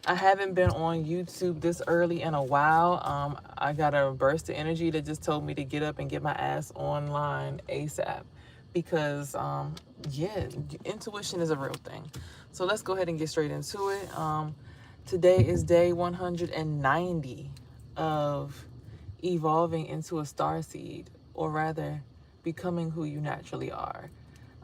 I haven't been on YouTube this early in a while. I got a burst of energy that just told me to get up and get my ass online ASAP because, yeah, intuition is a real thing. So let's go ahead and get straight into it. Today is day 190 of evolving into a star seed, or rather, becoming who you naturally are.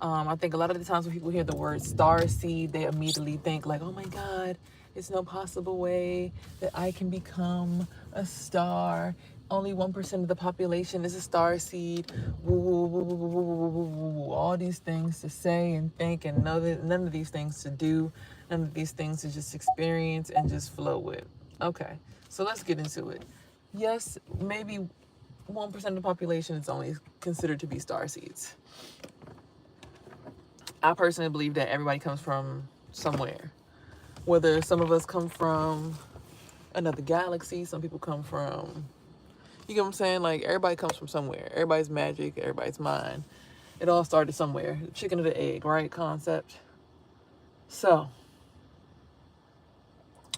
I think a lot of the times when people hear the word star seed, they immediately think like, "Oh my God, it's no possible way that I can become a star. Only 1% of the population is a star seed." Woo, woo, woo, woo, woo, woo, woo, woo, woo. All these things to say and think, and none of these things to do, none of these things to just experience and just flow with. Okay, so let's get into it. Yes, maybe 1% of the population is only considered to be star seeds. I personally believe that everybody comes from somewhere. Whether some of us come from another galaxy, some people come from, you get what I'm saying? Like, everybody comes from somewhere. Everybody's magic, everybody's mind. It all started somewhere. Chicken or the egg, right? Concept. So,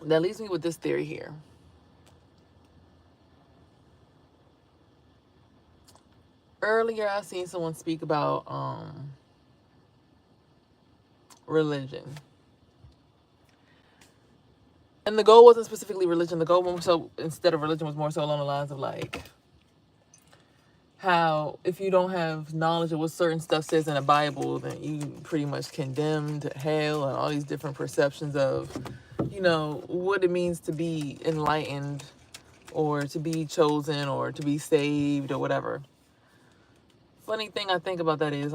that leaves me with this theory here. Earlier, I seen someone speak about religion. And the goal wasn't specifically religion. The goal was so, instead of religion, was more so along the lines of like, how if you don't have knowledge of what certain stuff says in the Bible, then you pretty much condemned to hell and all these different perceptions of, what it means to be enlightened or to be chosen or to be saved or whatever. Funny thing I think about that is,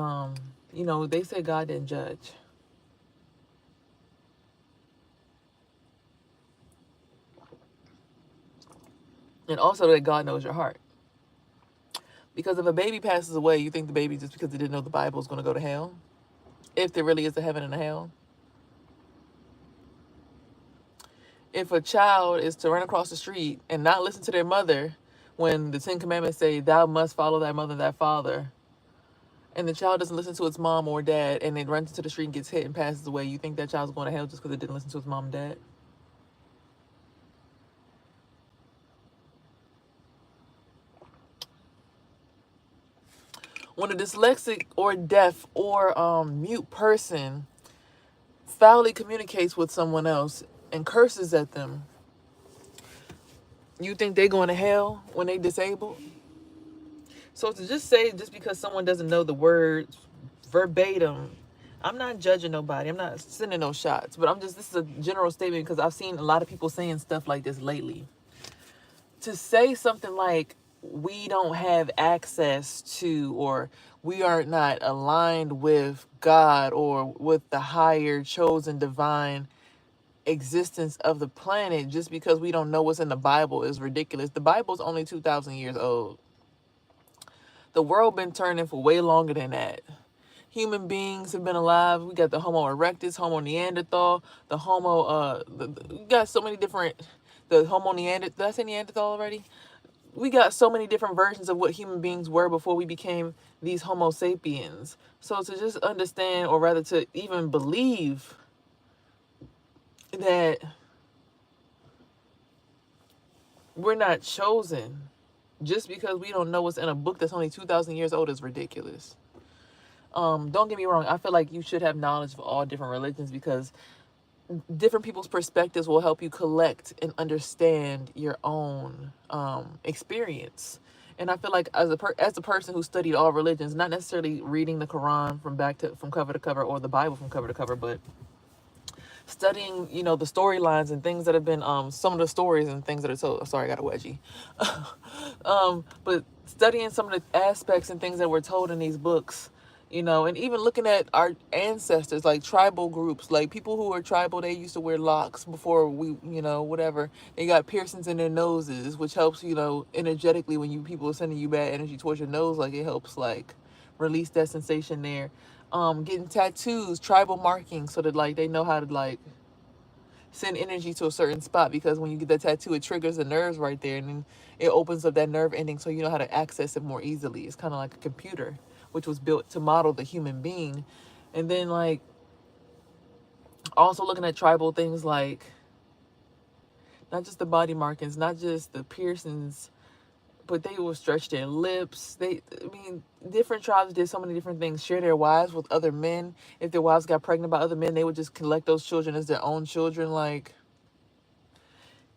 they say God didn't judge. And also that God knows your heart. Because if a baby passes away, you think the baby, just because they didn't know the Bible, is going to go to hell? If there really is a heaven and a hell? If a child is to run across the street and not listen to their mother when the Ten Commandments say, "Thou must follow thy mother and thy father," and the child doesn't listen to its mom or dad and it runs into the street and gets hit and passes away, you think that child's going to hell just because it didn't listen to its mom and dad? When a dyslexic or deaf or mute person foully communicates with someone else and curses at them, you think they're going to hell when they disabled? So to just say, just because someone doesn't know the words verbatim, I'm not judging nobody. I'm not sending no shots, but this is a general statement because I've seen a lot of people saying stuff like this lately. To say something like, we don't have access to, or we are not aligned with God or with the higher chosen divine existence of the planet just because we don't know what's in the Bible is ridiculous. The Bible's only 2,000 years old. The world been turning for way longer than that. Human beings have been alive. We got the Homo erectus, Homo Neanderthal, the we got so many different, the Homo Neanderthal, did I say Neanderthal already? We got so many different versions of what human beings were before we became these Homo sapiens. So to just understand, or rather to even believe that we're not chosen just because we don't know what's in a book that's only 2,000 years old is ridiculous. Don't get me wrong. I feel like you should have knowledge of all different religions because different people's perspectives will help you collect and understand your own experience. And I feel like as a person who studied all religions, not necessarily reading the Quran from cover to cover or the Bible from cover to cover, but studying, the storylines and things that have been some of the stories and things that are told. Sorry, I got a wedgie. But studying some of the aspects and things that were told in these books, and even looking at our ancestors, like tribal groups, like people who are tribal, they used to wear locks before we, whatever. They got piercings in their noses, which helps, energetically when people are sending you bad energy towards your nose, like it helps like release that sensation there. Getting tattoos, tribal markings, so that like they know how to like send energy to a certain spot, because when you get that tattoo, it triggers the nerves right there, and then it opens up that nerve ending so you know how to access it more easily. It's kind of like a computer, which was built to model the human being. And then like also looking at tribal things like Not just the body markings, not just the piercings, but they will stretch their lips. I mean, different tribes did so many different things. Share their wives with other men. If their wives got pregnant by other men, they would just collect those children as their own children. Like,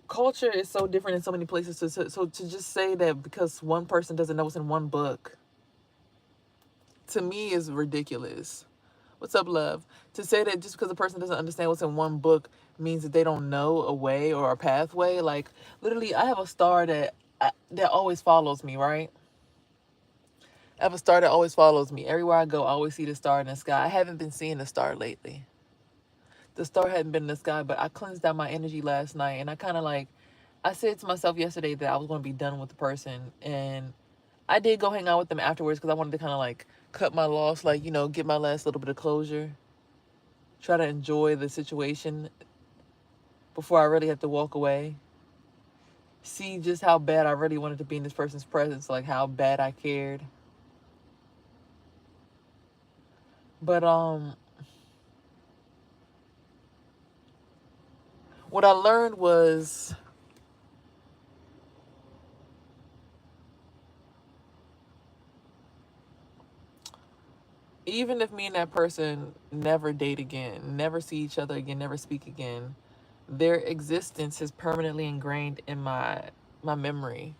culture is so different in so many places. So to just say that because one person doesn't know what's in one book, to me is ridiculous. What's up, love? To say that just because a person doesn't understand what's in one book means that they don't know a way or a pathway. Like, literally, I have a star that always follows me, right? I have a star that always follows me. Everywhere I go, I always see the star in the sky. I haven't been seeing the star lately. The star hadn't been in the sky, but I cleansed out my energy last night, and I kind of like, I said to myself yesterday that I was going to be done with the person, and I did go hang out with them afterwards because I wanted to kind of like cut my loss, like, you know, get my last little bit of closure, try to enjoy the situation before I really have to walk away. See just how bad I really wanted to be in this person's presence, like how bad I cared. But what I learned was even if me and that person never date again, never see each other again, never speak again, their existence is permanently ingrained in my memory.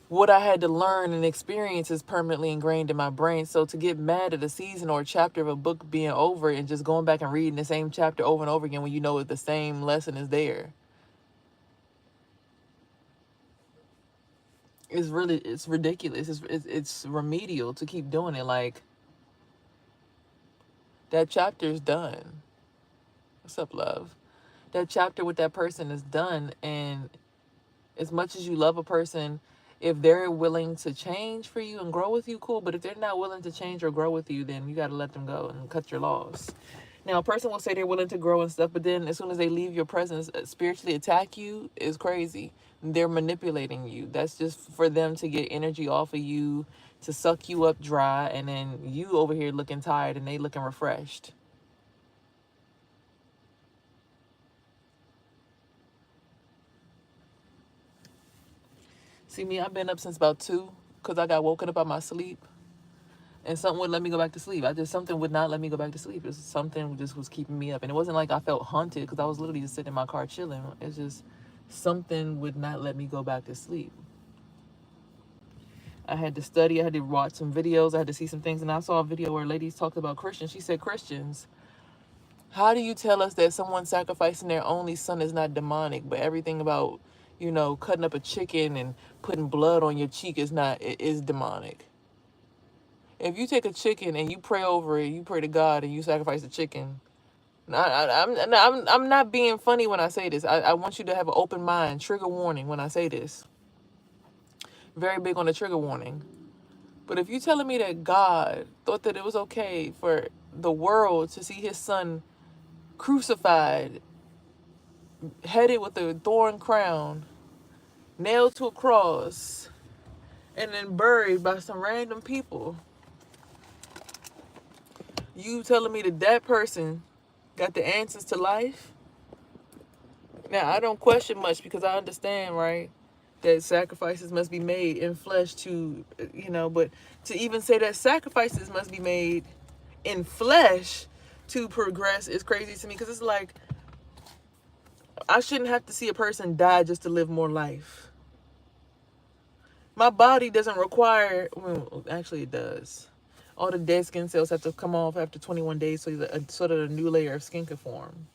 What I had to learn and experience is permanently ingrained in my brain. So to get mad at a season or a chapter of a book being over and just going back and reading the same chapter over and over again when you know the same lesson is there, it's ridiculous. It's remedial to keep doing it. Like, that chapter is done. What's up, love? That chapter with that person is done, and as much as you love a person, if they're willing to change for you and grow with you, cool. But if they're not willing to change or grow with you, then you got to let them go and cut your loss. Now, a person will say they're willing to grow and stuff, but then as soon as they leave your presence, spiritually attack you is crazy. They're manipulating you. That's just for them to get energy off of you, to suck you up dry, and then you over here looking tired and they looking refreshed. See me, I've been up since about 2 because I got woken up out my sleep. And something wouldn't let me go back to sleep. Something would not let me go back to sleep. It was something just was keeping me up. And it wasn't like I felt haunted because I was literally just sitting in my car chilling. It's just something would not let me go back to sleep. I had to study. I had to watch some videos. I had to see some things. And I saw a video where ladies talked about Christians. She said, Christians, how do you tell us that someone sacrificing their only son is not demonic, but everything about, you know, cutting up a chicken and putting blood on your cheek is demonic? If you take a chicken and you pray over it, you pray to God and you sacrifice the chicken. I'm not being funny when I say this. I want you to have an open mind. Trigger warning when I say this. Very big on the trigger warning. But if you're telling me that God thought that it was okay for the world to see his son crucified, headed with a thorn crown, nailed to a cross, and then buried by some random people, you telling me that that person got the answers to life? Now, I don't question much because I understand, right, that sacrifices must be made in flesh to, you know, but to even say that sacrifices must be made in flesh to progress is crazy to me because it's like, I shouldn't have to see a person die just to live more life. My body doesn't require, well, actually it does. All the dead skin cells have to come off after 21 days so that a new layer of skin can form.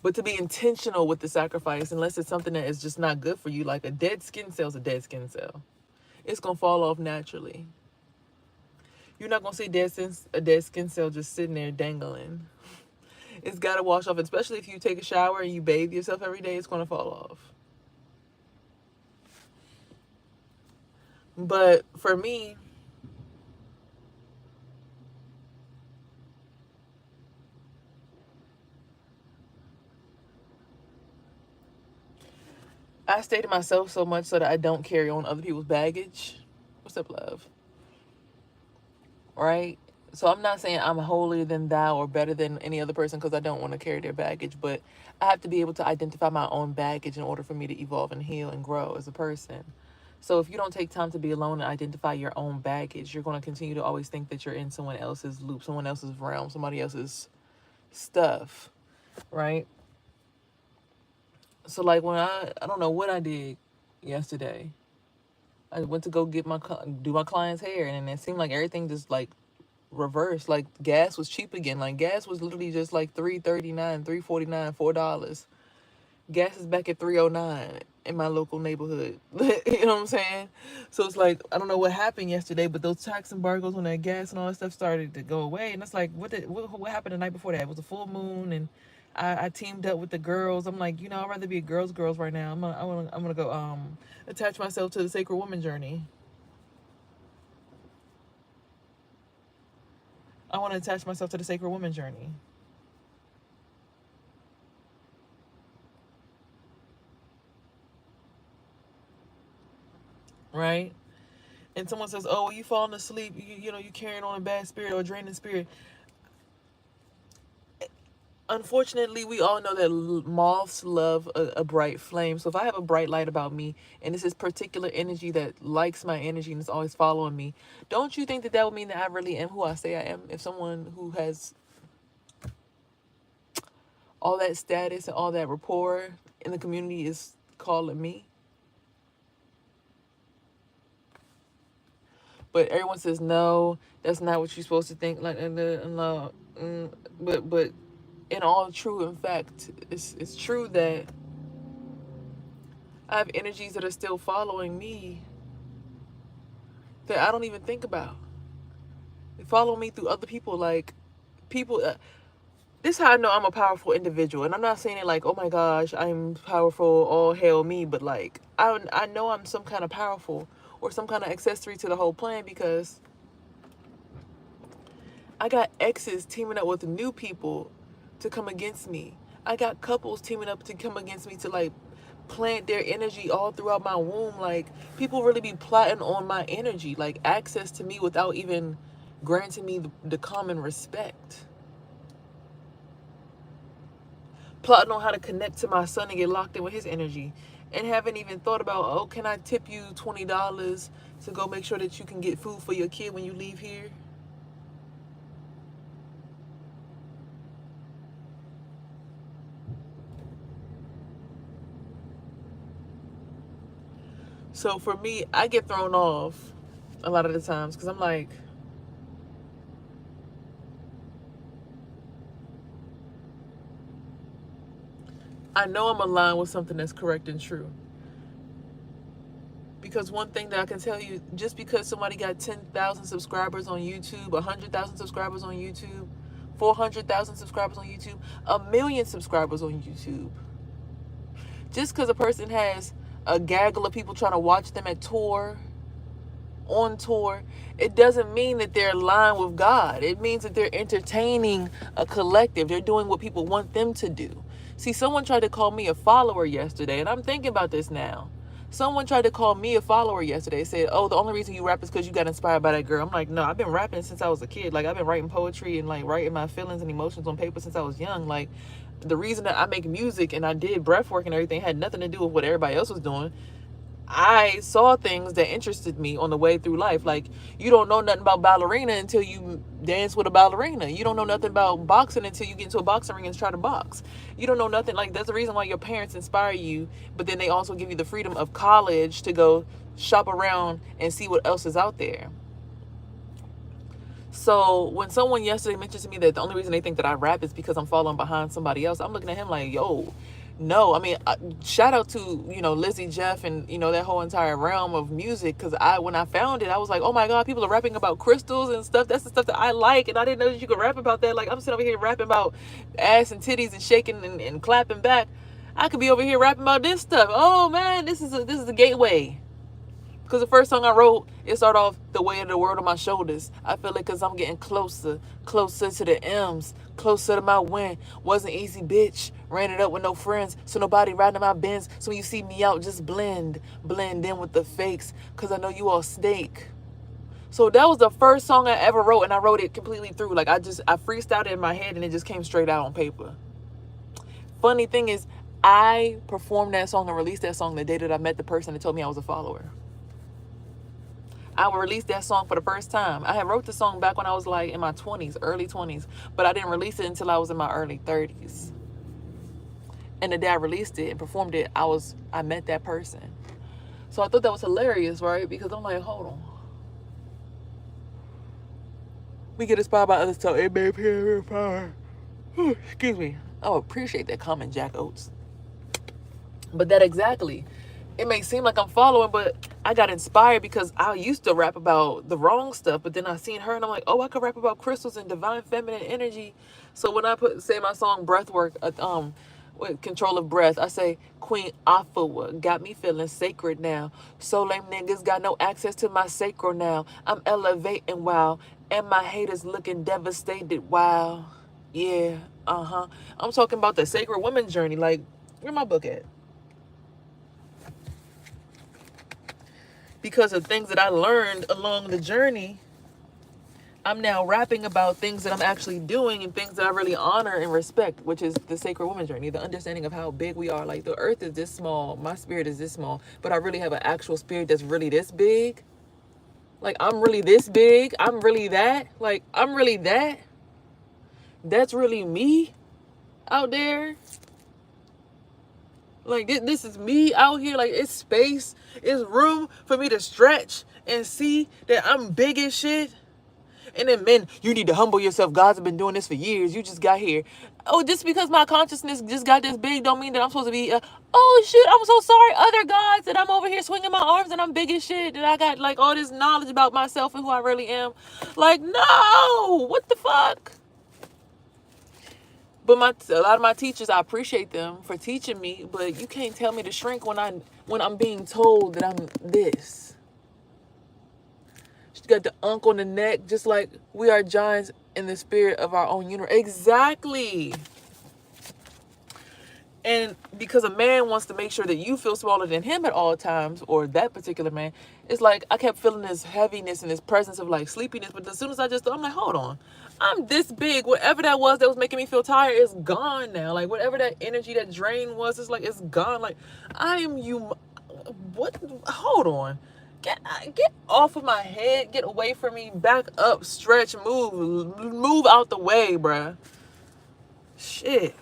But to be intentional with the sacrifice, unless it's something that is just not good for you, like a dead skin cell is a dead skin cell. It's going to fall off naturally. You're not going to see a dead skin cell just sitting there dangling. It's got to wash off, especially if you take a shower and you bathe yourself every day, it's going to fall off. But for me, I stay to myself so much so that I don't carry on other people's baggage. What's up, love? Right? So I'm not saying I'm holier than thou or better than any other person because I don't want to carry their baggage, but I have to be able to identify my own baggage in order for me to evolve and heal and grow as a person. So if you don't take time to be alone and identify your own baggage, you're going to continue to always think that you're in someone else's loop, someone else's realm, somebody else's stuff, right? So like when I don't know what I did yesterday. I went to go get do my client's hair, and it seemed like everything just like reversed. Like gas was cheap again. Like gas was literally just like $3.39, $3.49, $4. Gas is back at $3.09 in my local neighborhood. You know what I'm saying? So it's like I don't know what happened yesterday, but those tax embargoes on that gas and all that stuff started to go away. And it's like, what happened the night before that? It was a full moon, and I teamed up with the girls. I'm like, I'd rather be a girls right now. I'm gonna go attach myself to the sacred woman journey. I want to attach myself to the sacred woman journey. Right? And someone says, "Oh, you falling asleep, you carrying on a bad spirit or a draining spirit." Unfortunately, we all know that moths love a bright flame. So if I have a bright light about me and it's this particular energy that likes my energy and is always following me, don't you think that that would mean that I really am who I say I am? If someone who has all that status and all that rapport in the community is calling me? But everyone says, no, that's not what you're supposed to think. Like, but in all true, in fact, it's true that I have energies that are still following me that I don't even think about. They follow me through other people. Like, people, this is how I know I'm a powerful individual. And I'm not saying it like, oh my gosh, I'm powerful, all hail me. But like, I know I'm some kind of powerful or some kind of accessory to the whole plan because I got exes teaming up with new people to come against me. I got couples teaming up to come against me to like plant their energy all throughout my womb. Like people really be plotting on my energy, like access to me without even granting me the common respect. Plotting on how to connect to my son and get locked in with his energy. And haven't even thought about, oh, can I tip you $20 to go make sure that you can get food for your kid when you leave here? So for me, I get thrown off a lot of the times because I'm like, I know I'm aligned with something that's correct and true. Because one thing that I can tell you, just because somebody got 10,000 subscribers on YouTube, 100,000 subscribers on YouTube, 400,000 subscribers on YouTube, 1,000,000 subscribers on YouTube, just because a person has a gaggle of people trying to watch them on tour, it doesn't mean that they're aligned with God. It means that they're entertaining a collective. They're doing what people want them to do. See, someone tried to call me a follower yesterday, and I'm thinking about this now. Someone tried to call me a follower yesterday. Said, "Oh, the only reason you rap is because you got inspired by that girl." I'm like, no, I've been rapping since I was a kid. Like, I've been writing poetry and like writing my feelings and emotions on paper since I was young. Like, the reason that I make music and I did breath work and everything had nothing to do with what everybody else was doing. I saw things that interested me on the way through life. Like, you don't know nothing about ballerina until you dance with a ballerina. You don't know nothing about boxing until you get into a boxing ring and try to box. You don't know nothing. Like, that's the reason why your parents inspire you, but then they also give you the freedom of college to go shop around and see what else is out there. So when someone yesterday mentioned to me that the only reason they think that I rap is because I'm following behind somebody else, I'm looking at him like, yo, no. I mean, shout out to, Lizzie, Jeff, and, that whole entire realm of music. Because when I found it, I was like, oh my God, people are rapping about crystals and stuff. That's the stuff that I like. And I didn't know that you could rap about that. Like, I'm sitting over here rapping about ass and titties and shaking and clapping back. I could be over here rapping about this stuff. Oh man, this is a gateway. Because the first song I wrote, it started off the weight of the world on my shoulders. I feel it because I'm getting closer to the M's, closer to my win. Wasn't easy, bitch. Ran it up with no friends, so nobody riding my Benz. So when you see me out, just blend in with the fakes. Because I know you all snake. So that was the first song I ever wrote, and I wrote it completely through. Like I freestyled it in my head, and it just came straight out on paper. Funny thing is, I performed that song and released that song the day that I met the person that told me I was a follower. I released that song for the first time. I had wrote the song back when I was like in my 20s, early 20s, but I didn't release it until I was in my early 30s. And the day I released it and performed it, I met that person. So I thought that was hilarious, right? Because I'm like, hold on. We get inspired by others, so it may appear power. Excuse me. I appreciate that comment, Jack Oates. But that exactly. It may seem like I'm following, but I got inspired because I used to rap about the wrong stuff, but then I seen her and I'm like, oh, I could rap about crystals and divine feminine energy. So when I say my song Breathwork, with control of breath, I say Queen Afua got me feeling sacred now. So lame niggas got no access to my sacral now. I'm elevating wow, and my haters looking devastated. Wow, yeah, I'm talking about the sacred woman journey. Like, where my book at? Because of things that I learned along the journey, I'm now rapping about things that I'm actually doing and things that I really honor and respect, which is the sacred woman journey, the understanding of how big we are. Like, the earth is this small, my spirit is this small, but I really have an actual spirit that's really this big. Like, I'm really this big. I'm really that. Like, I'm really that. That's really me out there. Like, this is me out here. Like, it's space. It's room for me to stretch and see that I'm big as shit. And then, men, you need to humble yourself. God's been doing this for years. You just got here. Oh, just because my consciousness just got this big don't mean that I'm supposed to be, oh, shit, I'm so sorry, other gods, that I'm over here swinging my arms and I'm big as shit, that I got, like, all this knowledge about myself and who I really am. Like, no! What the fuck? But a lot of my teachers, I appreciate them for teaching me, but you can't tell me to shrink when I'm being told that I'm this. She got the unk on the neck, just like we are giants in the spirit of our own universe. Exactly. And because a man wants to make sure that you feel smaller than him at all times, or that particular man, it's like I kept feeling this heaviness and this presence of like sleepiness. But as soon as I just thought, I'm like, hold on, I'm this big. Whatever that was making me feel tired is gone now. Like, whatever that energy, that drain was, it's like, it's gone. Like, I am you. What? Hold on. Get off of my head. Get away from me. Back up. Stretch. Move out the way, bruh. Shit.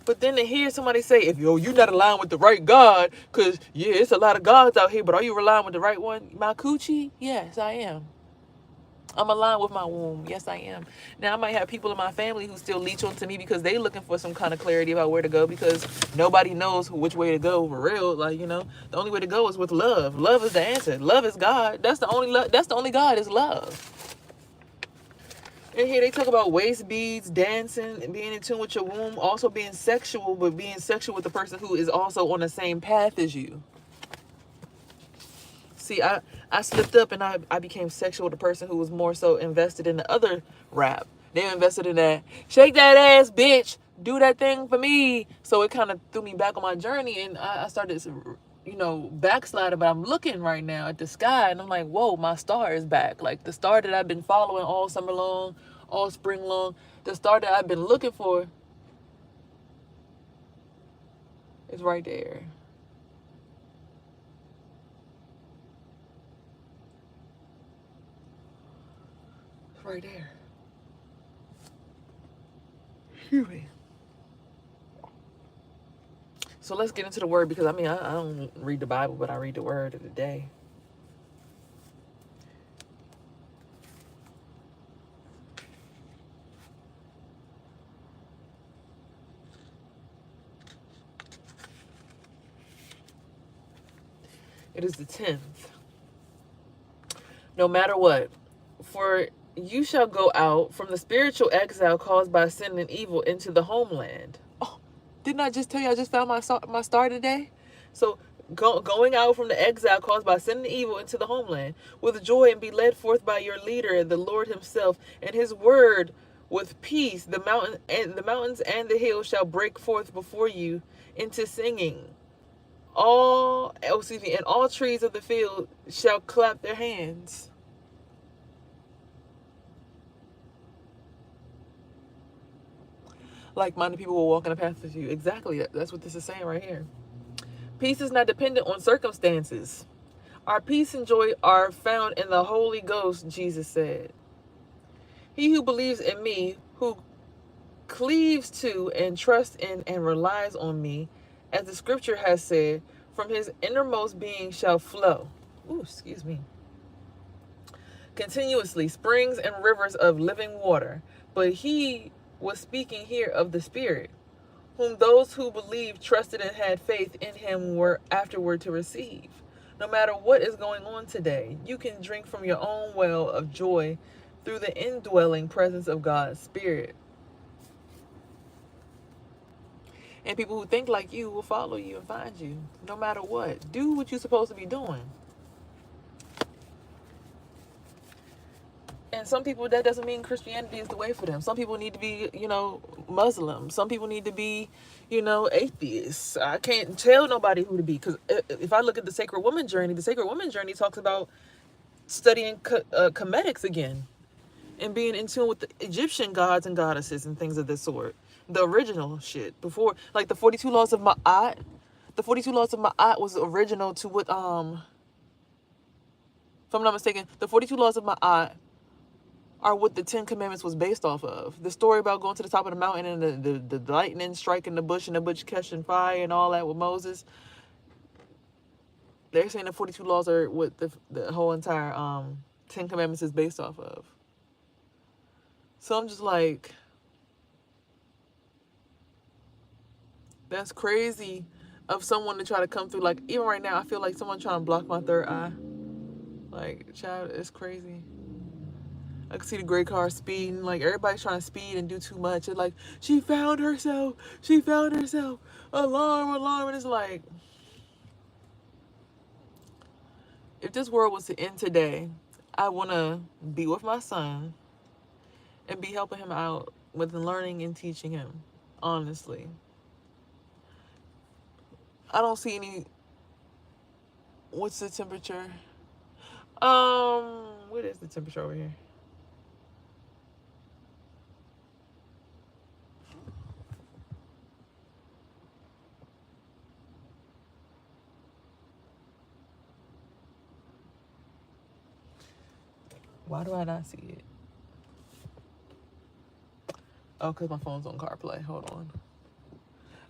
But then to hear somebody say, if you're not aligned with the right God, because, yeah, it's a lot of gods out here, but are you aligned with the right one? My coochie? Yes, I am. I'm aligned with my womb. Yes, I am. Now, I might have people in my family who still leech onto me because they looking for some kind of clarity about where to go, because nobody knows which way to go for real. Like, the only way to go is with love. Love is the answer. Love is God. That's the only God is love. And here they talk about waist beads, dancing, and being in tune with your womb, also being sexual, but being sexual with the person who is also on the same path as you. See, I slipped up and I became sexual with a person who was more so invested in the other rap. They invested in that, shake that ass, bitch, do that thing for me. So it kind of threw me back on my journey, and I started, backsliding. But I'm looking right now at the sky and I'm like, whoa, my star is back. Like, the star that I've been following all summer long, all spring long, the star that I've been looking for is right there. It's right there. Excuse me. So let's get into the word, because I don't read the Bible, but I read the word of the day. It is the 10th. No matter what, for you shall go out from the spiritual exile caused by sin and evil into the homeland. Oh, didn't I just tell you I just found my star today? So going out from the exile caused by sin and evil into the homeland with joy, and be led forth by your leader, the Lord himself, and his word with peace. The mountains and the hills shall break forth before you into singing. And all trees of the field shall clap their hands. Like-minded people will walk in the path with you. Exactly. That's what this is saying right here. Peace is not dependent on circumstances. Our peace and joy are found in the Holy Ghost, Jesus said. He who believes in me, who cleaves to and trusts in and relies on me, as the scripture has said, from his innermost being shall flow. Ooh, excuse me. Continuously, springs and rivers of living water. But he was speaking here of the Spirit, whom those who believed, trusted, and had faith in him were afterward to receive. No matter what is going on today, you can drink from your own well of joy through the indwelling presence of God's Spirit. And people who think like you will follow you and find you, no matter what. Do what you're supposed to be doing. And some people, that doesn't mean Christianity is the way for them. Some people need to be, Muslim. Some people need to be, atheists. I can't tell nobody who to be. Because if I look at the Sacred Woman Journey, the Sacred Woman Journey talks about studying comedics again. And being in tune with the Egyptian gods and goddesses and things of this sort. The original shit. Before, like the 42 Laws of Ma'at. The 42 Laws of Ma'at was original to what, if I'm not mistaken, the 42 Laws of Ma'at are what the 10 Commandments was based off of. The story about going to the top of the mountain and the lightning striking the bush and the bush catching fire and all that with Moses. They're saying the 42 laws are what the whole entire 10 Commandments is based off of. So I'm just like, that's crazy of someone to try to come through. Like, even right now, I feel like someone trying to block my third eye. Like, child, it's crazy. I can see the gray car speeding. Like, everybody's trying to speed and do too much. It's like, she found herself. She found herself. Alarm, alarm. And it's like, if this world was to end today, I want to be with my son and be helping him out with learning and teaching him, honestly. I don't see any... What's the temperature? What is the temperature over here? Why do I not see it? Oh, because my phone's on CarPlay. Hold on.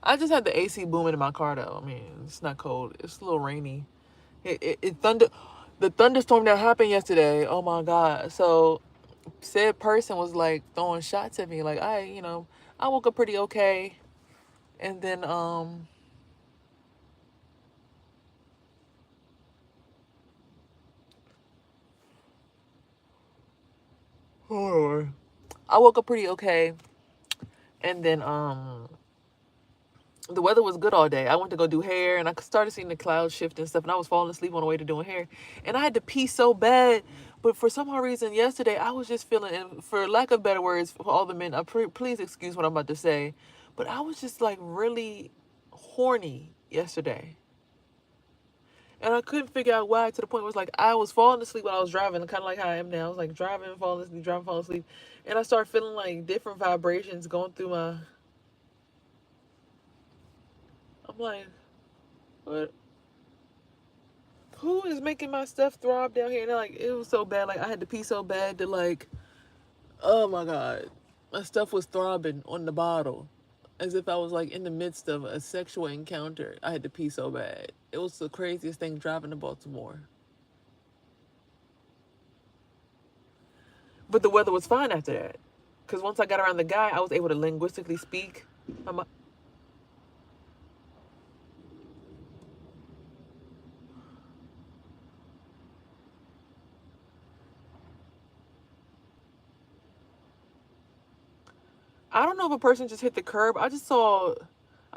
I just had the AC booming in my car, though. I mean, it's not cold. It's a little rainy. It thunder. The thunderstorm that happened yesterday, oh my God. So, said person was like throwing shots at me. Like, I woke up pretty okay. And then, I woke up pretty okay. And then, the weather was good all day. I went to go do hair and I started seeing the clouds shift and stuff, and I was falling asleep on the way to doing hair. And I had to pee so bad, but for some odd reason yesterday, I was just feeling, and for lack of better words, for all the men, please excuse what I'm about to say, but I was just like really horny yesterday. And I couldn't figure out why, to the point where it was like I was falling asleep while I was driving, kind of like how I am now. I was like driving, falling asleep, driving, falling asleep. And I started feeling like different vibrations going through my... I'm like, what? Who is making my stuff throb down here? And like, it was so bad. Like, I had to pee so bad that, like, oh my God, my stuff was throbbing on the bottle, as if I was like in the midst of a sexual encounter. I had to pee so bad. It was the craziest thing driving to Baltimore. But the weather was fine after that, because once I got around the guy, I was able to linguistically speak. I don't know if a person just hit the curb. I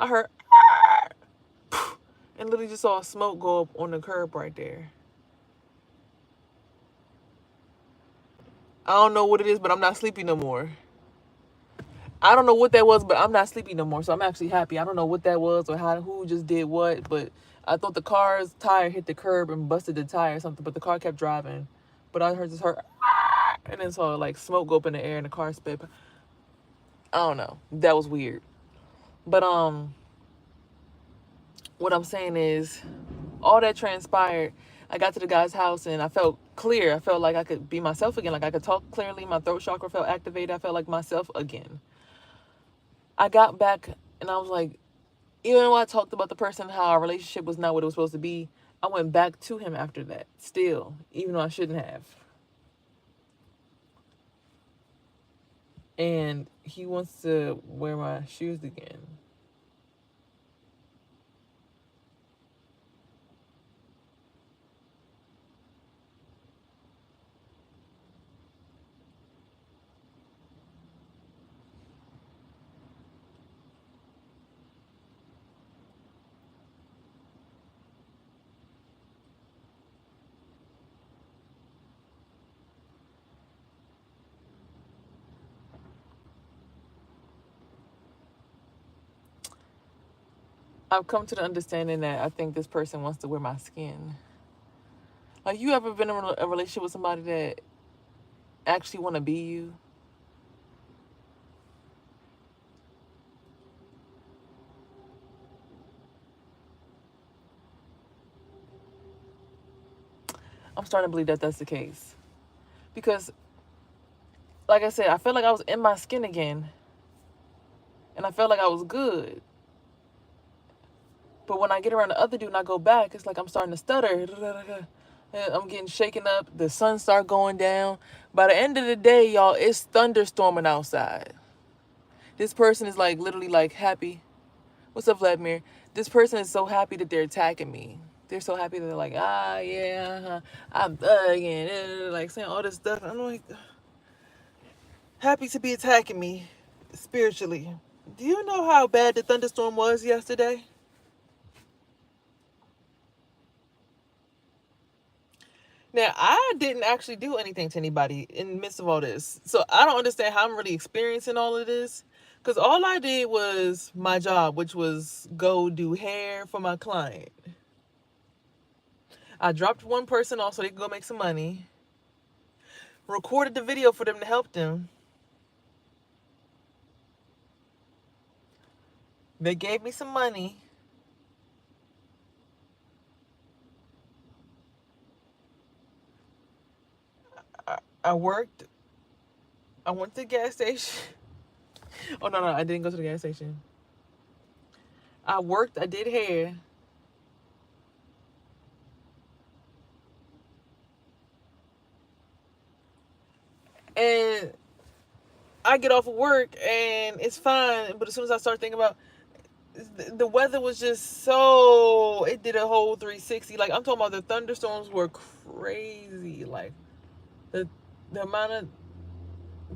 heard, and literally just saw smoke go up on the curb right there. I don't know what it is, but I'm not sleepy no more. I don't know what that was, but I'm not sleepy no more, so I'm actually happy. I don't know what that was or who just did what, but I thought the car's tire hit the curb and busted the tire or something, but the car kept driving. But I heard, and then saw like smoke go up in the air and the car sped. I don't know. That was weird. But what I'm saying is, all that transpired. I got to the guy's house and I felt clear. I felt like I could be myself again. Like I could talk clearly. My throat chakra felt activated. I felt like myself again. I got back and I was like, even though I talked about the person, how our relationship was not what it was supposed to be, I went back to him after that. Still, even though I shouldn't have. And he wants to wear my shoes again. I've come to the understanding that I think this person wants to wear my skin. Like, you ever been in a relationship with somebody that actually want to be you? I'm starting to believe that that's the case. Because, like I said, I felt like I was in my skin again. And I felt like I was good. But when I get around the other dude and I go back, it's like I'm starting to stutter. And I'm getting shaken up. The sun start going down. By the end of the day, y'all, it's thunderstorming outside. This person is like literally like happy. What's up, Vladimir? This person is so happy that they're attacking me. They're so happy that they're like, yeah, I'm thugging, like saying all this stuff. I'm like, happy to be attacking me spiritually. Do you know how bad the thunderstorm was yesterday? Now, I didn't actually do anything to anybody in the midst of all this. So I don't understand how I'm really experiencing all of this. Because all I did was my job, which was go do hair for my client. I dropped one person off so they could go make some money. Recorded the video for them to help them. They gave me some money. I worked. I went to the gas station. Oh, no, I didn't go to the gas station. I worked. I did hair. And I get off of work and it's fine. But as soon as I start thinking about the weather was just so, it did a whole 360. Like, I'm talking about the thunderstorms were crazy. Like, the amount of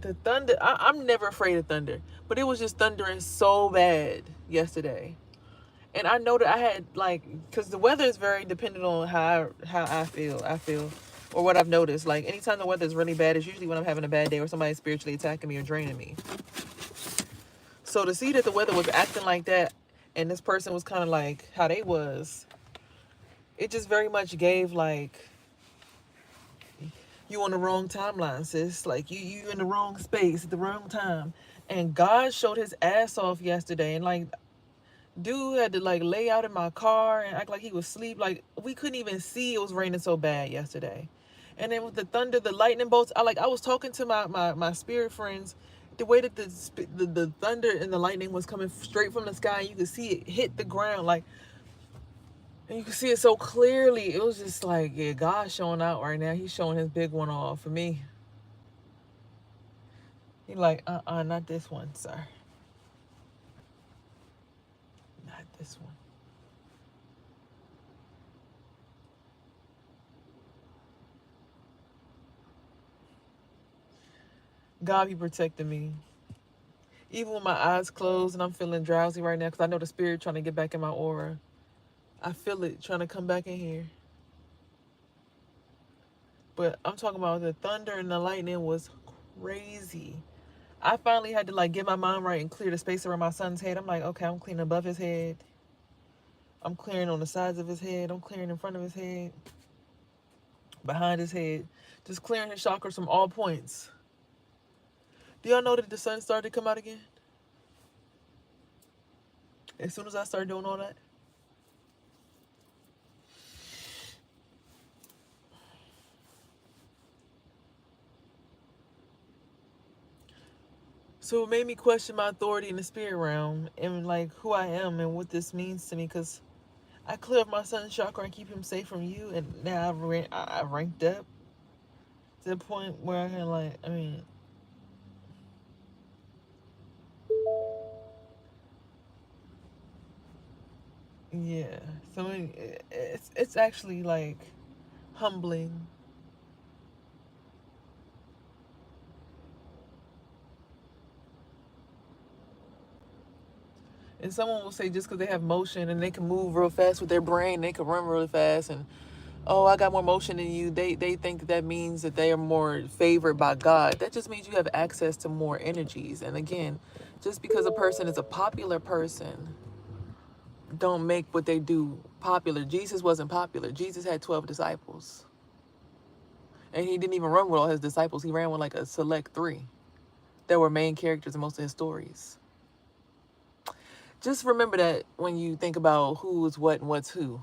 the thunder. I'm never afraid of thunder, but it was just thundering so bad yesterday. And I know that I had, like, because the weather is very dependent on how I feel, or what I've noticed. Like, anytime the weather is really bad, it's usually when I'm having a bad day or somebody's spiritually attacking me or draining me. So to see that the weather was acting like that, and this person was kind of like how they was, it just very much gave, like, you on the wrong timeline, sis. Like, you in the wrong space at the wrong time. And God showed his ass off yesterday, and, like, dude had to, like, lay out in my car and act like he was asleep. Like, we couldn't even see, it was raining so bad yesterday. And then with the thunder, the lightning bolts, I was talking to my spirit friends. The way that the thunder and the lightning was coming straight from the sky, you could see it hit the ground, like, and you could see it so clearly. It was just like, yeah, God's showing out right now. He's showing his big one off for me. He like, not this one, sir. Not this one. God be protecting me. Even with my eyes closed and I'm feeling drowsy right now because I know the spirit trying to get back in my aura. I feel it trying to come back in here. But I'm talking about the thunder and the lightning was crazy. I finally had to, like, get my mind right and clear the space around my son's head. I'm like, okay, I'm cleaning above his head. I'm clearing on the sides of his head. I'm clearing in front of his head. Behind his head. Just clearing his chakras from all points. Do y'all know that the sun started to come out again? As soon as I start doing all that. So it made me question my authority in the spirit realm and like who I am and what this means to me. Because I clear up my son's chakra and keep him safe from you, and now I've ranked up to the point where I can like, I mean, yeah. So it's actually like humbling. And someone will say just because they have motion and they can move real fast with their brain, they can run really fast, and oh, I got more motion than you. They think that means that they are more favored by God. That just means you have access to more energies. And again, just because a person is a popular person, don't make what they do popular. Jesus wasn't popular. Jesus had 12 disciples. And he didn't even run with all his disciples. He ran with like a select three that were main characters in most of his stories. Just remember that when you think about who is what and what's who.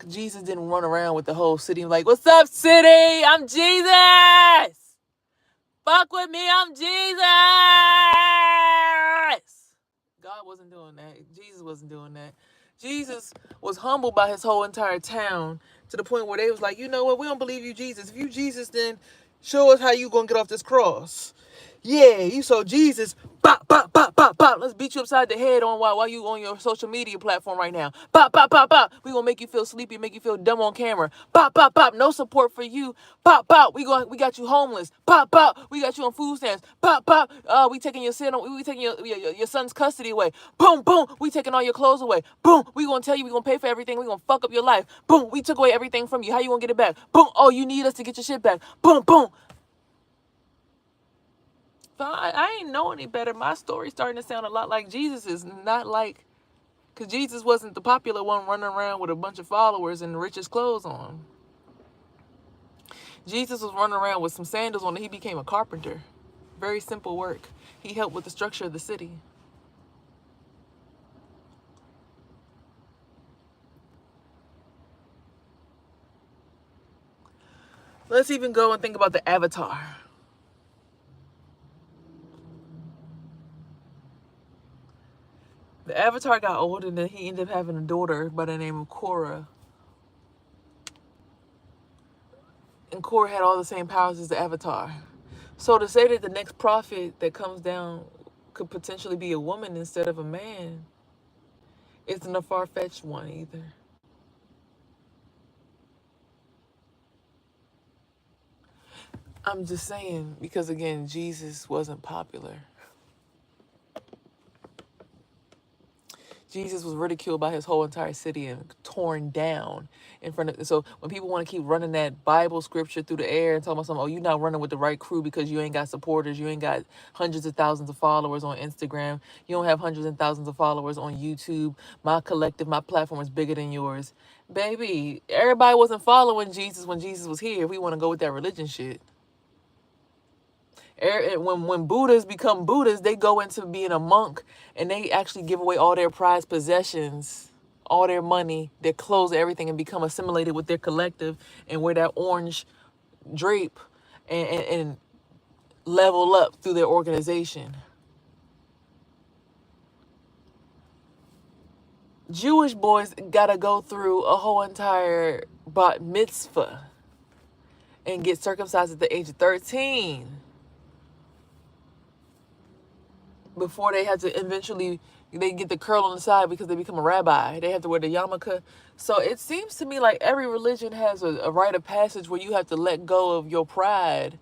Jesus didn't run around with the whole city like, what's up, city? I'm Jesus. Fuck with me, I'm Jesus. God wasn't doing that. Jesus wasn't doing that. Jesus was humbled by his whole entire town to the point where they was like, you know what? We don't believe you, Jesus. If you Jesus, then show us how you gonna get off this cross. Yeah, you saw Jesus. Bop, bop, bop, bop, bop. Let's beat you upside the head on while you on your social media platform right now. Bop, bop, bop, bop. We gonna make you feel sleepy, make you feel dumb on camera. Bop, bop, bop. No support for you. Bop, bop. We got you homeless. Bop, bop. We got you on food stamps. Bop, bop. We taking your we taking your son's custody away. Boom, boom. We taking all your clothes away. Boom. We gonna tell you we gonna pay for everything. We gonna fuck up your life. Boom. We took away everything from you. How you gonna get it back? Boom. Oh, you need us to get your shit back. Boom, boom. So I ain't know any better. My story's starting to sound a lot like Jesus's, not like, because Jesus wasn't the popular one running around with a bunch of followers and the richest clothes on. Jesus was running around with some sandals on and he became a carpenter. Very simple work. He helped with the structure of the city. Let's even go and think about the Avatar. The Avatar got old and then he ended up having a daughter by the name of Korra. And Korra had all the same powers as the Avatar. So to say that the next prophet that comes down could potentially be a woman instead of a man isn't a far-fetched one either. I'm just saying, because again, Jesus wasn't popular. Jesus was ridiculed by his whole entire city and torn down in front of. So when people want to keep running that Bible scripture through the air and talking about something, oh, you're not running with the right crew because you ain't got supporters, you ain't got hundreds of thousands of followers on Instagram, you don't have hundreds and thousands of followers on YouTube. My collective, my platform is bigger than yours, baby. Everybody wasn't following Jesus when Jesus was here. If we want to go with that religion shit. When Buddhas become Buddhas, they go into being a monk and they actually give away all their prized possessions, all their money, their clothes, everything, and become assimilated with their collective and wear that orange drape and level up through their organization. Jewish boys gotta go through a whole entire bat mitzvah and get circumcised at the age of 13. Before they had to eventually they get the curl on the side because they become a rabbi. They have to wear the yarmulke. So it seems to me like every religion has a rite of passage where you have to let go of your pride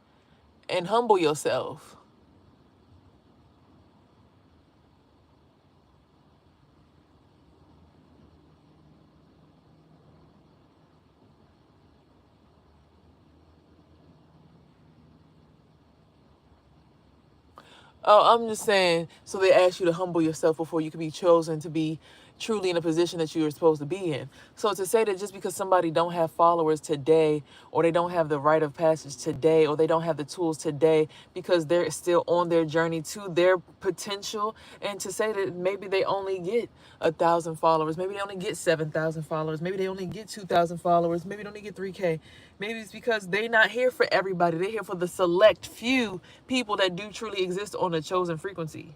and humble yourself. Oh, I'm just saying, so they ask you to humble yourself before you can be chosen to be truly in a position that you are supposed to be in. So to say that just because somebody don't have followers today, or they don't have the rite of passage today, or they don't have the tools today because they're still on their journey to their potential, and to say that maybe they only get 1,000 followers, maybe they only get 7,000 followers, maybe they only get 2,000 followers, maybe they only get 3K. Maybe it's because they're not here for everybody. They're here for the select few people that do truly exist on a chosen frequency.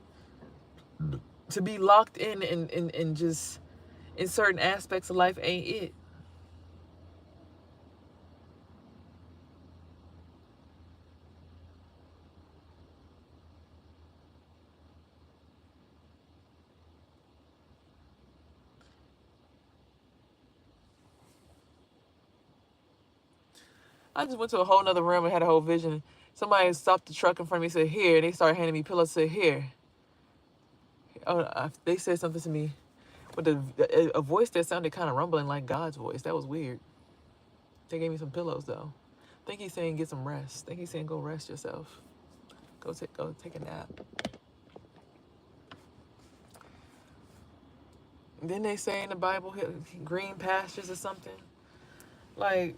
To be locked in and just in certain aspects of life ain't it. I just went to a whole nother room and had a whole vision. Somebody stopped the truck in front of me and said, here. And they started handing me pillows, said, here. They said something to me with a voice that sounded kind of rumbling like God's voice. That was weird. They gave me some pillows, though. I think he's saying get some rest. I think he's saying go rest yourself. Go take a nap. Then they say in the Bible, green pastures or something. Like,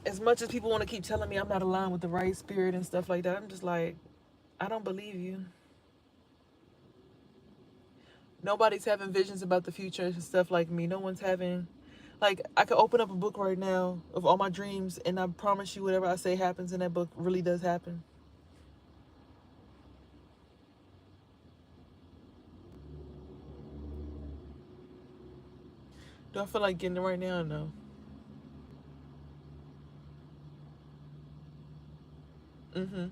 as much as people want to keep telling me I'm not aligned with the right spirit and stuff like that, I'm just like, I don't believe you. Nobody's having visions about the future and stuff like me. No one's having, like, I could open up a book right now of all my dreams, and I promise you whatever I say happens in that book really does happen. Do I feel like getting it right now? No. Mm-hmm.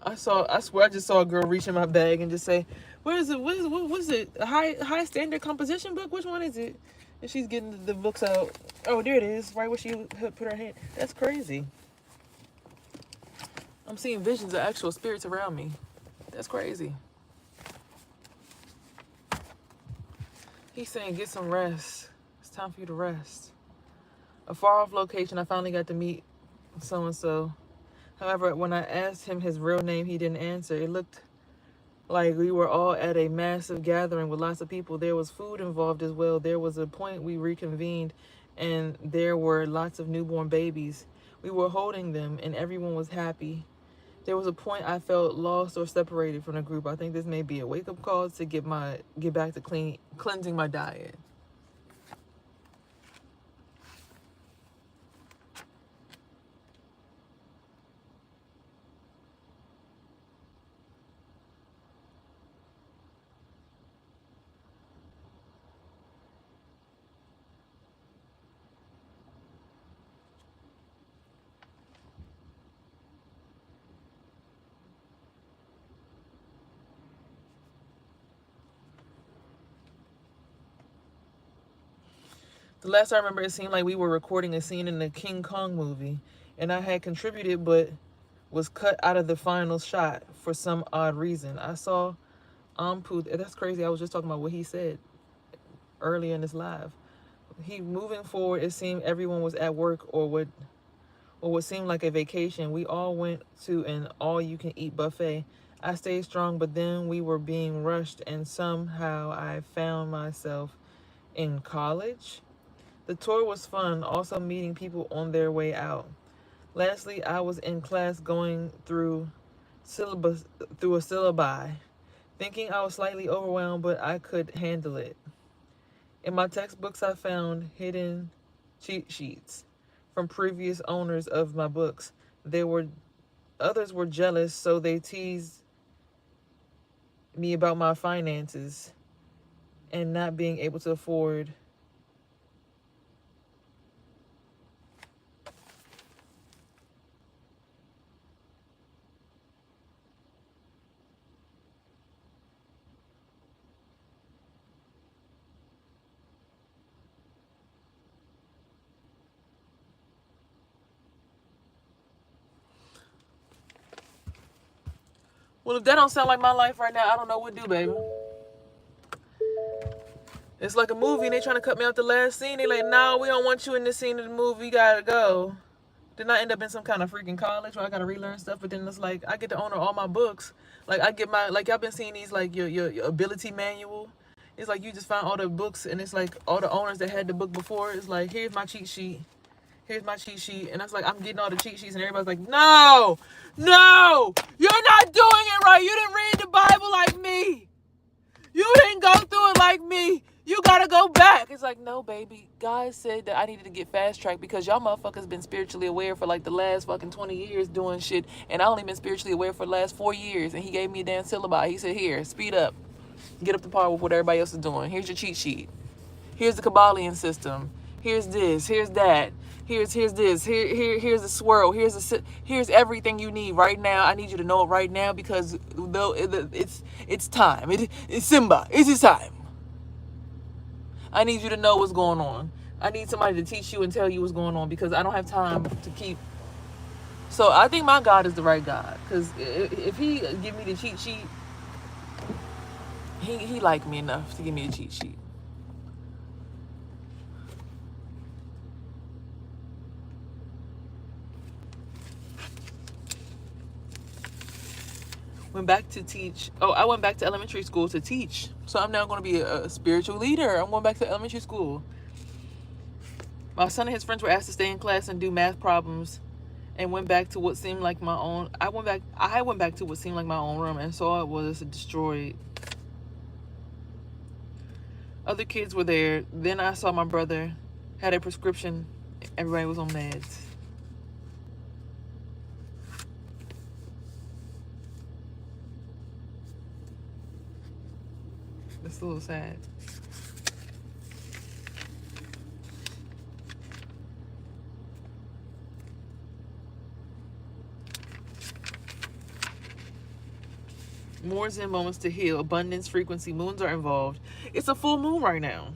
I swear I just saw a girl reach in my bag and just say, where is it? What is it? A high standard composition book? Which one is it? And she's getting the books out. Oh, there it is, right where she put her hand. That's crazy. I'm seeing visions of actual spirits around me. That's crazy. He's saying get some rest. It's time for you to rest. A far off location, I finally got to meet so and so. However, when I asked him his real name, he didn't answer. It looked like we were all at a massive gathering with lots of people. There was food involved as well. There was a point we reconvened, and there were lots of newborn babies. We were holding them, and everyone was happy. There was a point I felt lost or separated from the group. I think this may be a wake-up call to get back to cleansing my diet. The last I remember, it seemed like we were recording a scene in the King Kong movie, and I had contributed but was cut out of the final shot for some odd reason. I saw Ampu. That's crazy. I was just talking about what he said earlier in this live. He moving forward. It seemed everyone was at work or what seemed like a vacation. We all went to an all-you-can-eat buffet. I stayed strong, but then we were being rushed, and somehow I found myself in college. The tour was fun, also meeting people on their way out. Lastly, I was in class going through a syllabi, thinking I was slightly overwhelmed, but I could handle it. In my textbooks, I found hidden cheat sheets from previous owners of my books. Others were jealous, so they teased me about my finances and not being able to afford. Well, if that don't sound like my life right now, I don't know what do, baby. It's like a movie and they trying to cut me out the last scene. They like, no, we don't want you in this scene of the movie. You gotta go. Then I end up in some kind of freaking college where I gotta relearn stuff. But then it's like I get to own all my books. Like I get my like y'all been seeing these like your ability manual. It's like you just find all the books and it's like all the owners that had the book before. It's like here's my cheat sheet. Here's my cheat sheet. And that's like I'm getting all the cheat sheets and everybody's like, no, no, you're not doing it right. You didn't read the Bible like me. You didn't go through it like me. You gotta go back. It's like, no, baby. God said that I needed to get fast track because y'all motherfuckers been spiritually aware for like the last fucking 20 years doing shit. And I only been spiritually aware for the last 4 years. And he gave me a damn syllabi. He said, here, speed up. Get up to par with what everybody else is doing. Here's your cheat sheet. Here's the Kabbalion system. Here's this. Here's that. Here's this. Here's the swirl. Here's everything you need right now. I need you to know it right now because though it's time. It's Simba. It's his time. I need you to know what's going on. I need somebody to teach you and tell you what's going on because I don't have time to keep. So I think my God is the right God because if he give me the cheat sheet, he liked me enough to give me a cheat sheet. Went back to teach. Oh, I went back to elementary school to teach. So I'm now going to be a spiritual leader. I'm going back to elementary school. My son and his friends were asked to stay in class and do math problems and went back to what seemed like my own. I went back to what seemed like my own room and saw it was destroyed. Other kids were there. Then I saw my brother had a prescription. Everybody was on meds. That's a little sad. More Zen moments to heal. Abundance, frequency, moons are involved. It's a full moon right now.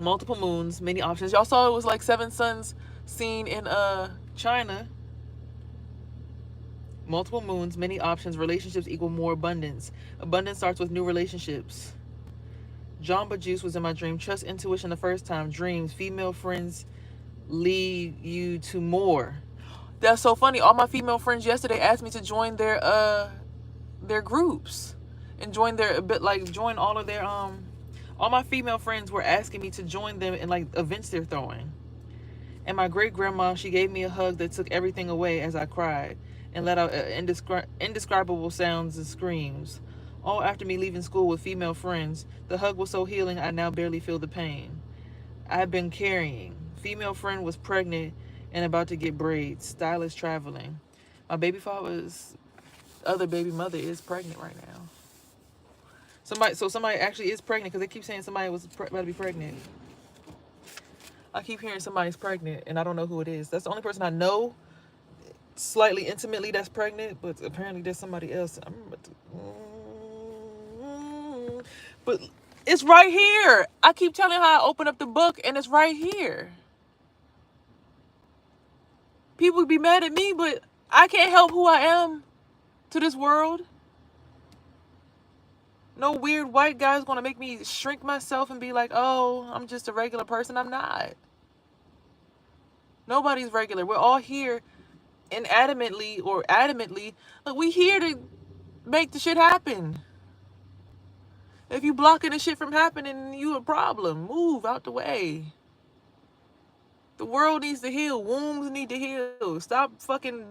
Multiple moons, many options. Y'all saw it was like 7 suns seen in China. Multiple moons, many options. Relationships equal more abundance. Abundance starts with new relationships. Jamba Juice was in my dream. Trust intuition the first time. Dreams, female friends lead you to more. That's so funny. All my female friends yesterday asked me to join their groups and join join all of their all my female friends were asking me to join them in like events they're throwing. And my great grandma, she gave me a hug that took everything away as I cried and let out indescribable sounds and screams. All after me leaving school with female friends. The hug was so healing I now barely feel the pain. I've been carrying. Female friend was pregnant and about to get braids. Stylist traveling. My baby father's other baby mother is pregnant right now. Somebody actually is pregnant because they keep saying somebody was about to be pregnant. I keep hearing somebody's pregnant and I don't know who it is. That's the only person I know slightly intimately that's pregnant, but apparently there's somebody else. But it's right here. I keep telling her I open up the book and it's right here. People be mad at me, but I can't help who I am to this world. No weird white guy's gonna make me shrink myself and be like, oh, I'm just a regular person. I'm not. Nobody's regular. We're all here adamantly, like we here to make the shit happen. If you blocking the shit from happening, you a problem. Move out the way. The world needs to heal. Wombs need to heal. Stop fucking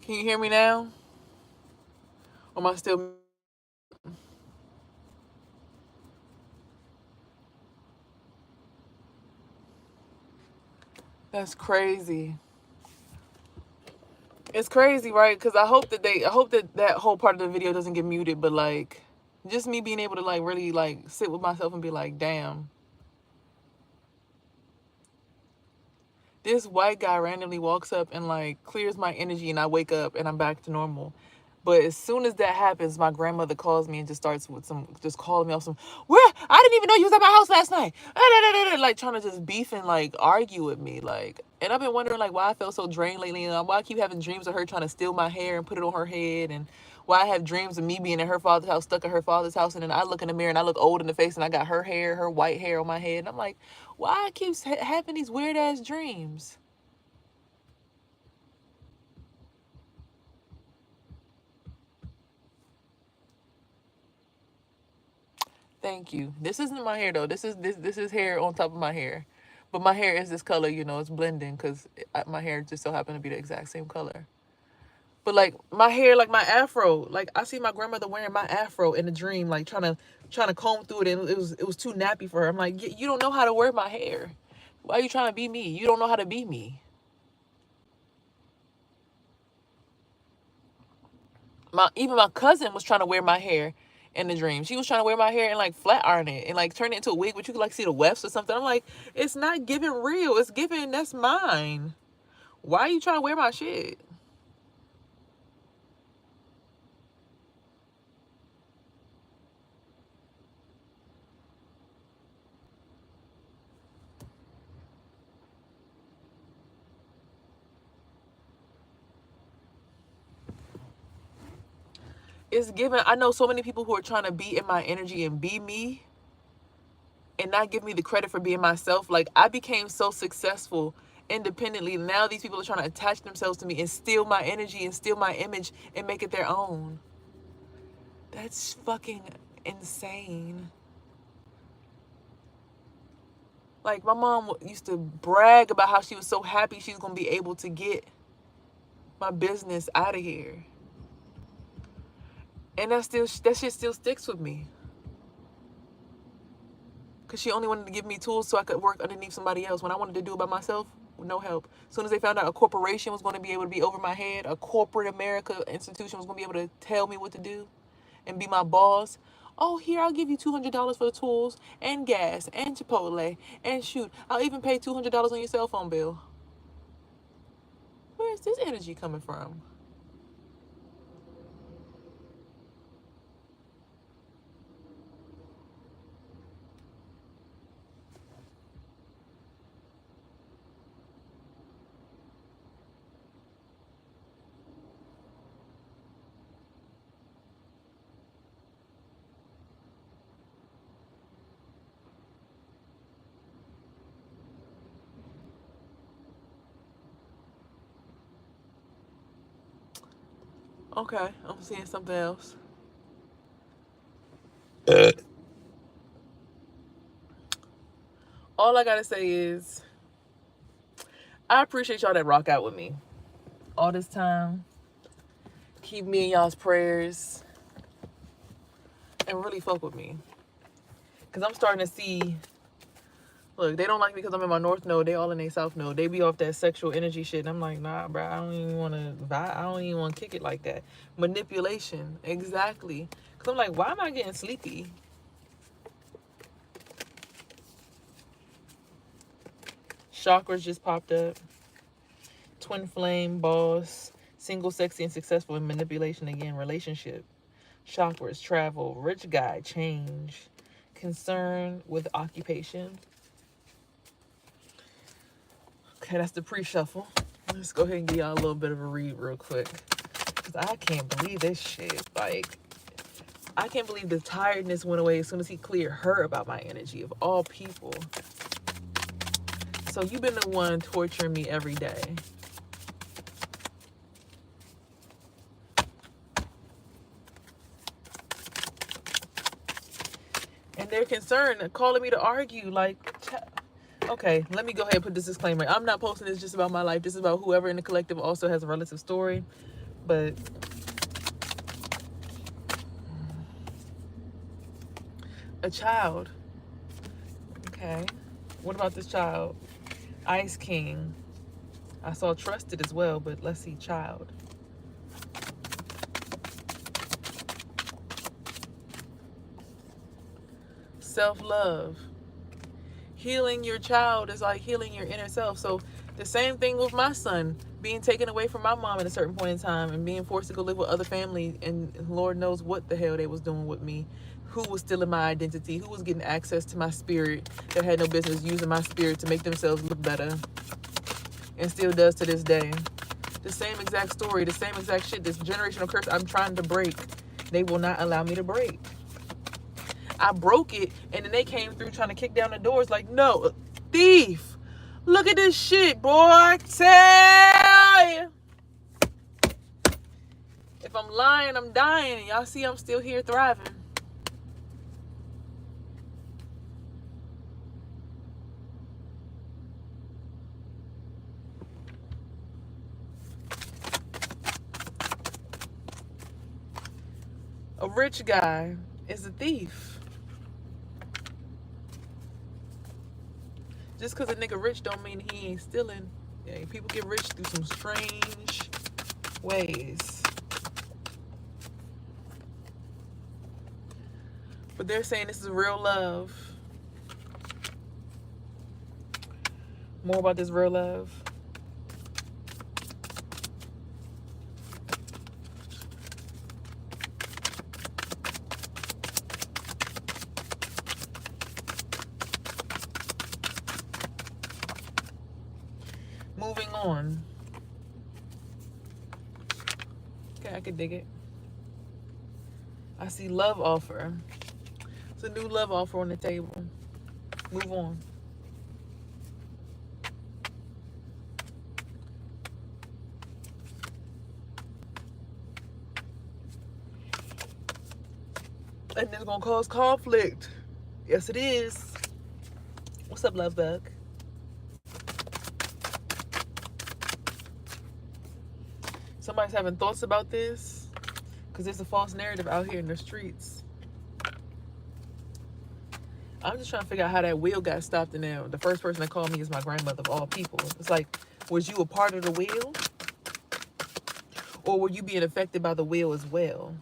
Can you hear me now? Or am I still... That's crazy. It's crazy, right? Because I hope that that whole part of the video doesn't get muted, but like, just me being able to like really like sit with myself and be like, damn, this white guy randomly walks up and like clears my energy and I wake up and I'm back to normal. But as soon as that happens, my grandmother calls me and just starts with just calling me off some, where? I didn't even know you was at my house last night. Like trying to just beef and like argue with me. Like, and I've been wondering like why I felt so drained lately and why I keep having dreams of her trying to steal my hair and put it on her head, and why I have dreams of me being in her father's house, stuck at her father's house, and then I look in the mirror and I look old in the face and I got her hair, her white hair on my head. And I'm like, why I keep having these weird ass dreams? Thank you. This isn't my hair though. This is hair on top of my hair, but my hair is this color. You know, it's blending because my hair just so happened to be the exact same color. But like my hair, like my afro, like I see my grandmother wearing my afro in a dream, like trying to comb through it, and it was too nappy for her. I'm like, you don't know how to wear my hair. Why are you trying to be me? You don't know how to be me. Even my cousin was trying to wear my hair in the dream. She was trying to wear my hair and like flat iron it and like turn it into a wig, but you could like see the wefts or something. I'm like, it's not giving real. It's giving that's mine. Why are you trying to wear my shit? It's giving. I know so many people who are trying to be in my energy and be me and not give me the credit for being myself. Like I became so successful independently. Now these people are trying to attach themselves to me and steal my energy and steal my image and make it their own. That's fucking insane. Like my mom used to brag about how she was so happy she was gonna be able to get my business out of here, and that shit still sticks with me. Cause she only wanted to give me tools so I could work underneath somebody else. When I wanted to do it by myself, with no help. As soon as they found out a corporation was going to be able to be over my head, a corporate America institution was going to be able to tell me what to do and be my boss. Oh, here, I'll give you $200 for the tools and gas and Chipotle and shoot, I'll even pay $200 on your cell phone bill. Where is this energy coming from? Okay, I'm seeing something else. All I gotta say is, I appreciate y'all that rock out with me all this time. Keep me in y'all's prayers and really fuck with me. Cause I'm starting to see, look, they don't like me because I'm in my north node. They all in their south node. They be off that sexual energy shit. And I'm like, nah, bro, I don't even want to kick it like that. Manipulation, exactly. Cause I'm like, why am I getting sleepy? Chakras just popped up. Twin flame, boss, single, sexy, and successful in manipulation again. Relationship, chakras, travel, rich guy, change, concern with occupation. Okay, that's the pre-shuffle. Let's go ahead and give y'all a little bit of a read real quick. Because I can't believe this shit. Like, I can't believe the tiredness went away as soon as he cleared her about my energy, of all people. So you've been the one torturing me every day. And they're concerned, calling me to argue. Like, okay, let me go ahead and put this disclaimer. I'm not posting this just about my life. This is about whoever in the collective also has a relative story. But a child. Okay. What about this child? Ice King. I saw trusted as well, but let's see child. Self-love. Healing your child is like healing your inner self. So the same thing with my son being taken away from my mom at a certain point in time and being forced to go live with other family, and Lord knows what the hell they was doing with me, who was stealing my identity, who was getting access to my spirit that had no business using my spirit to make themselves look better, and still does to this day. The same exact story, the same exact shit, this generational curse I'm trying to break. They will not allow me to break. I broke it, and then they came through trying to kick down the doors like, no, thief. Look at this shit, boy. Tell you. If I'm lying, I'm dying, and y'all see I'm still here thriving. A rich guy is a thief. Just because a nigga rich don't mean he ain't stealing. Yeah, people get rich through some strange ways. But they're saying this is real love. More about this real love. Moving on. Okay, I could dig it. I see love offer. It's a new love offer on the table. Move on. And it's gonna cause conflict. Yes, it is. What's up, love bug? Somebody's having thoughts about this because there's a false narrative out here in the streets. I'm just trying to figure out how that wheel got stopped in there. The first person that called me is my grandmother of all people. It's like, was you a part of the wheel? Or were you being affected by the wheel as well?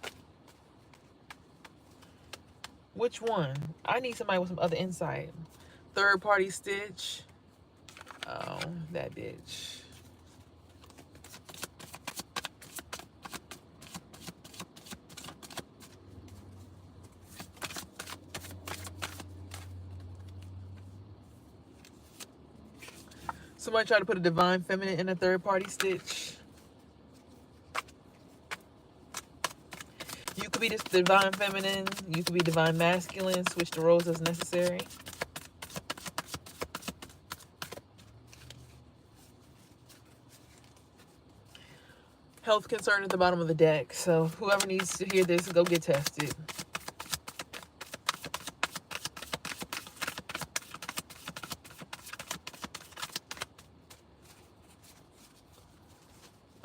Which one? I need somebody with some other insight. Third party stitch. Oh, that bitch. Somebody tried to put a divine feminine in a third party stitch. You could be this divine feminine. You could be divine masculine. Switch the roles as necessary. Health concern at the bottom of the deck. So whoever needs to hear this, go get tested.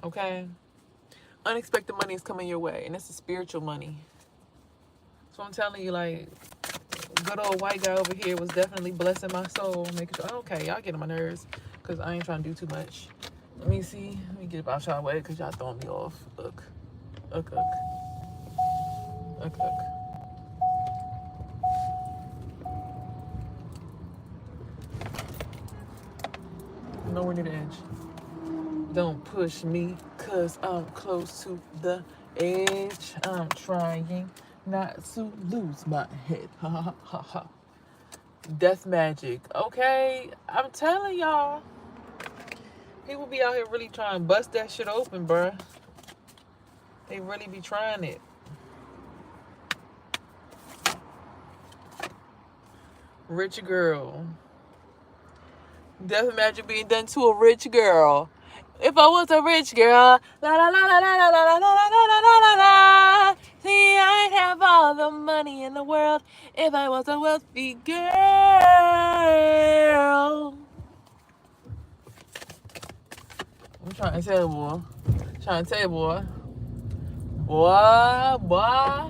Okay? Unexpected money is coming your way, and it's a spiritual money. So I'm telling you, like, good old white guy over here was definitely blessing my soul, making sure, okay, y'all get on my nerves, because I ain't trying to do too much. Let me see. Let me get about y'all way, because y'all throwing me off. Look. Look. Nowhere near the edge. Don't push me, because I'm close to the edge. I'm trying not to lose my head. Ha ha ha ha. Death magic. Okay, I'm telling y'all. People be out here really trying to bust that shit open, bruh. They really be trying it. Rich girl. Death magic being done to a rich girl. If I was a rich girl, la la la la la la la la la la la la la. See, I'd have all the money in the world if I was a wealthy girl. I'm trying to tell you, boy. Boy, boy,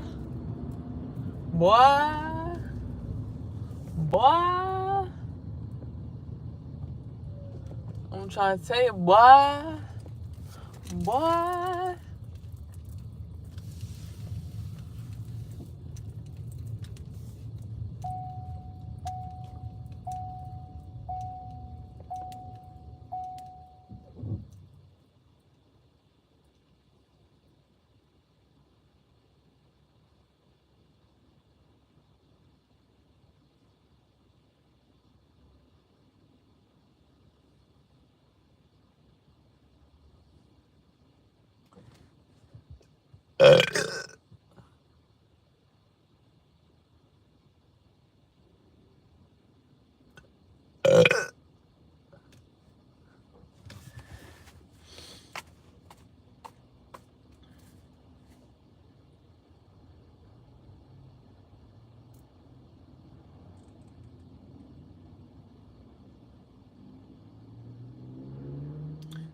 boy, boy. I'm trying to tell you, boy, boy.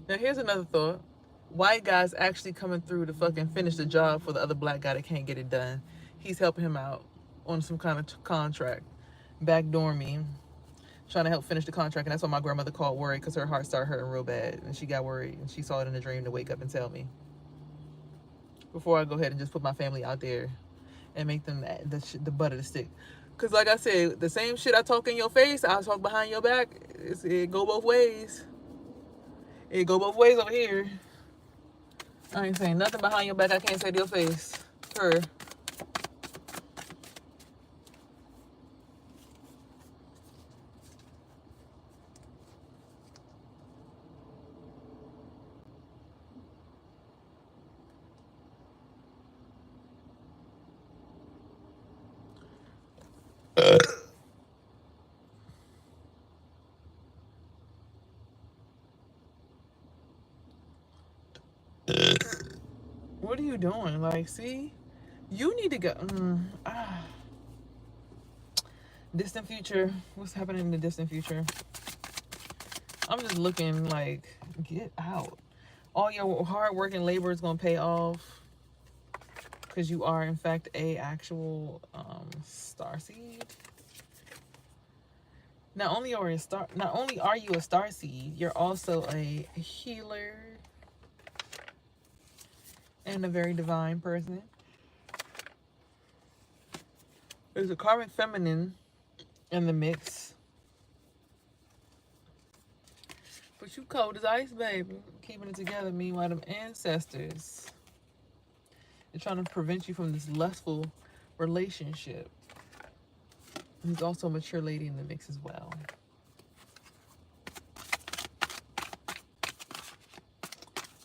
Now here's another thought. White guy's actually coming through to fucking finish the job for the other black guy that can't get it done. He's helping him out on some kind of contract, backdoor me, trying to help finish the contract. And that's why my grandmother called worried, because her heart started hurting real bad. And she got worried. And she saw it in a dream to wake up and tell me. Before I go ahead and just put my family out there and make them the butt of the stick. Because like I said, the same shit I talk in your face, I talk behind your back. It go both ways. It go both ways over here. I ain't saying nothing behind your back I can't say to your face. Her. What are you doing? Like, see? You need to go. Distant future. What's happening in the distant future? I'm just looking like, get out. All your hard work and labor is going to pay off. Because you are, in fact, a actual starseed. Not only are you a starseed, you're also a healer and a very divine person. There's a karmic feminine in the mix. But you cold as ice, baby. Keeping it together. Meanwhile, them ancestors, they're trying to prevent you from this lustful relationship. There's also a mature lady in the mix as well.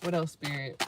What else, Spirit?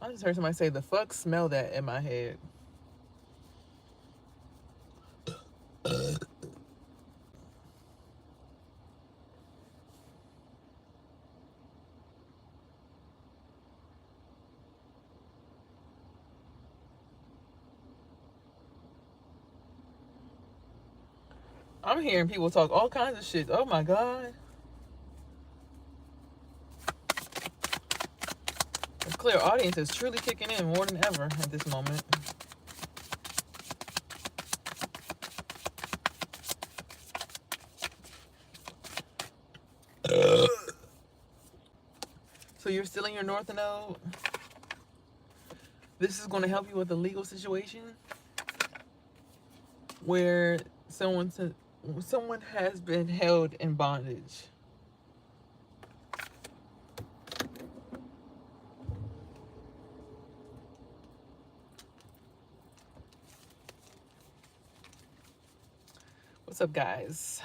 I just heard somebody say, the fuck smell that in my head. I'm hearing people talk all kinds of shit. Oh my God. clairaudience is truly kicking in more than ever at this moment. So you're still in your North Node. This is going to help you with a legal situation where someone has been held in bondage. What's up, guys?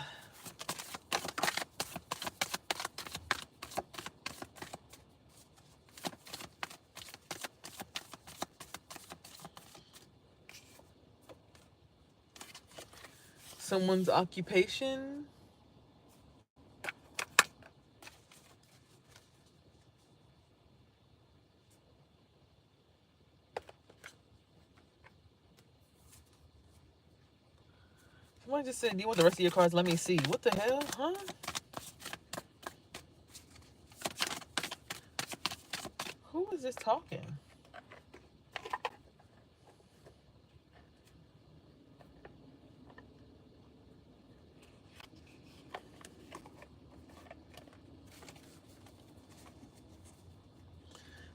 Someone's occupation. Someone just said, do you want the rest of your cards? Let me see. What the hell? Huh? Who is this talking?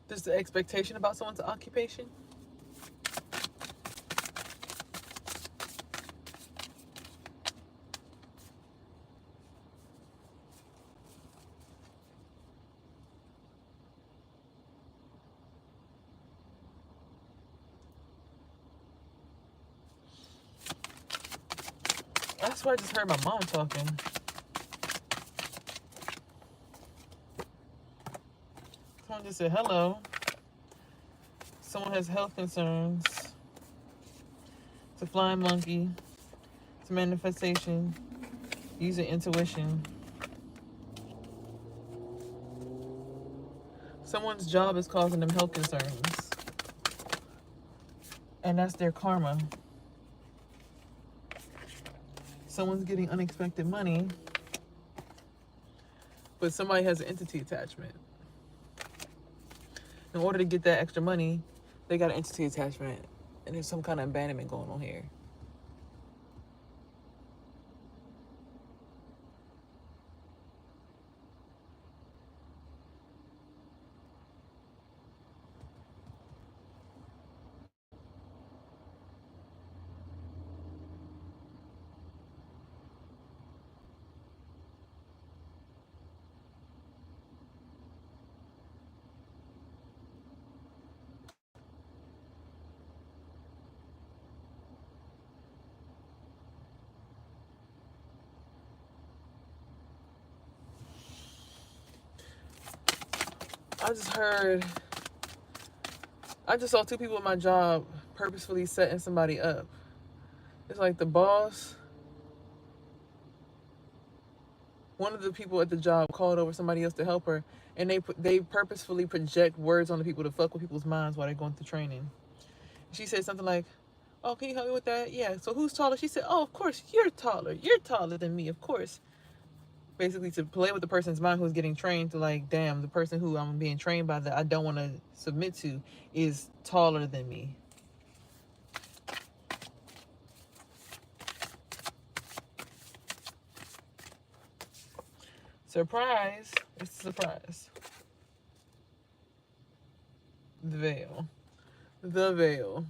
There's the expectation about someone's occupation. That's why I just heard my mom talking. Someone just said hello. Someone has health concerns. It's a flying monkey. It's a manifestation. Using intuition. Someone's job is causing them health concerns. And that's their karma. Someone's getting unexpected money. But somebody has an entity attachment. In order to get that extra money, they got an entity attachment. And there's some kind of abandonment going on here. I just saw two people at my job purposefully setting somebody up. It's like the boss, one of the people at the job called over somebody else to help her, and they purposefully project words on the people to fuck with people's minds while they're going through training. She said something like, oh, can you help me with that? Yeah, so who's taller? She said, oh, of course, you're taller. You're taller than me, of course. Basically to play with the person's mind who's getting trained to like, damn, the person who I'm being trained by that I don't want to submit to is taller than me. Surprise. It's a surprise. The veil. The veil.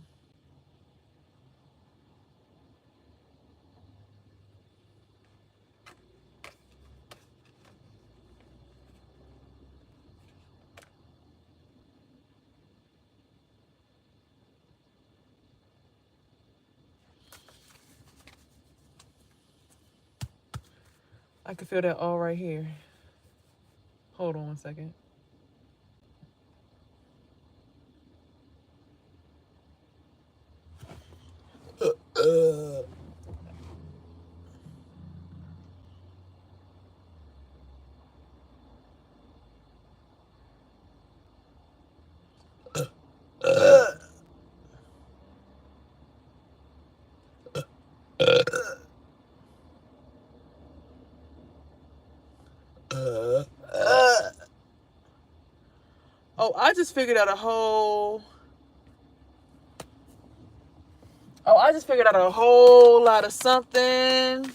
I can feel that all right here. Hold on 1 second. Oh, I just figured out a whole... Oh, I just figured out a whole lot of something.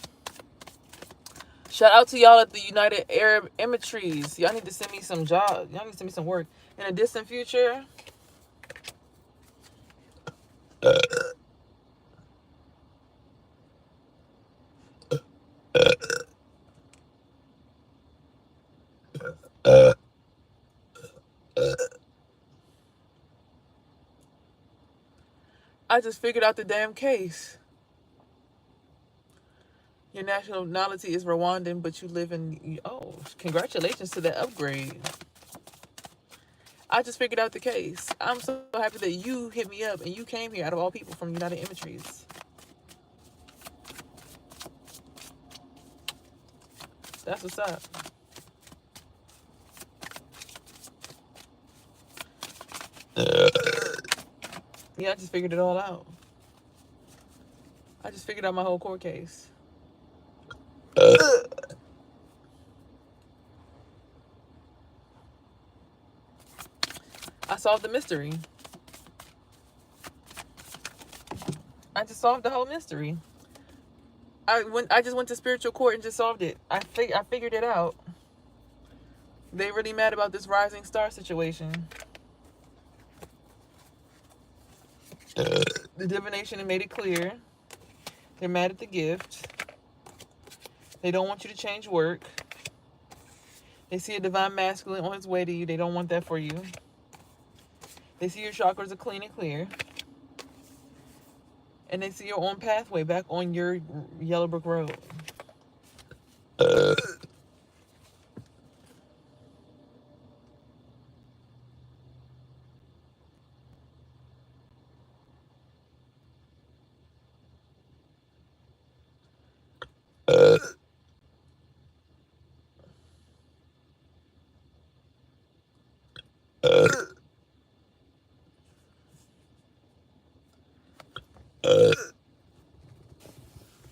Shout out to y'all at the United Arab Emirates. Y'all need to send me some jobs. Y'all need to send me some work. In a distant future, I just figured out the damn case. Your nationality is Rwandan, but you live in... Oh, congratulations to that upgrade. I just figured out the case. I'm so happy that you hit me up and you came here out of all people from United Emirates. That's what's up. Yeah, I just figured it all out. I just figured out my whole court case. I solved the mystery. I just solved the whole mystery. I just went to spiritual court and just solved it. I figured it out. They really mad about this rising star situation. The divination made it clear. They're mad at the gift. They don't want you to change work. They see a divine masculine on his way to you. They don't want that for you. They see your chakras are clean and clear. And they see your own pathway back on your yellow brick road.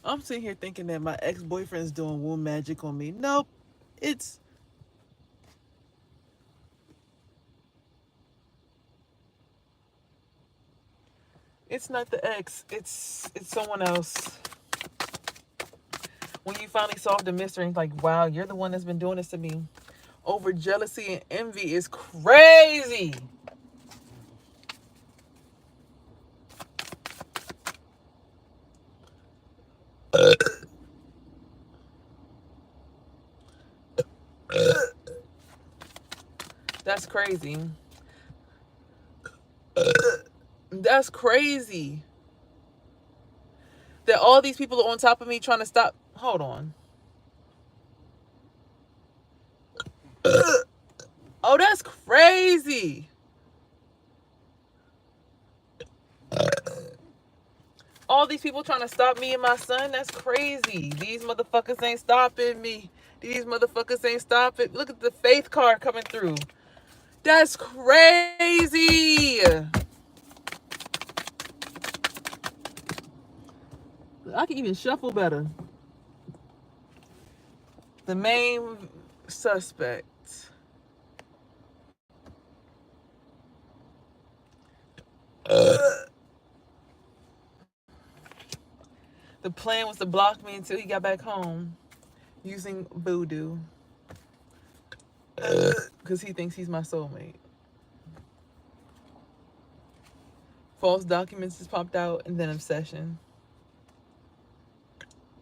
I'm sitting here thinking that my ex-boyfriend's doing womb magic on me. Nope. It's not the ex. It's someone else. When you finally solve the mystery, it's like, wow, you're the one that's been doing this to me. Over jealousy and envy is crazy. That's crazy. That's crazy. That all these people are on top of me trying to stop. Hold on. Oh, that's crazy. All these people trying to stop me and my son. That's crazy. These motherfuckers ain't stopping me. These motherfuckers ain't stopping. Look at the faith card coming through. That's crazy. I can even shuffle better. The main suspect. The plan was to block me until he got back home using voodoo. Because he thinks he's my soulmate. False documents just popped out and then obsession.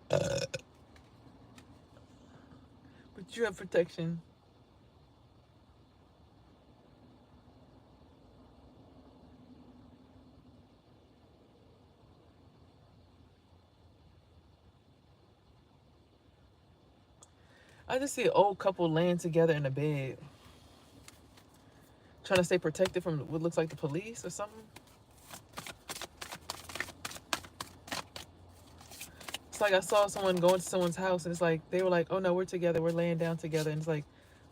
But you have protection. I just see an old couple laying together in a bed. Trying to stay protected from what looks like the police or something. It's like I saw someone go into someone's house and it's like, they were like, oh no, we're together. We're laying down together. And it's like,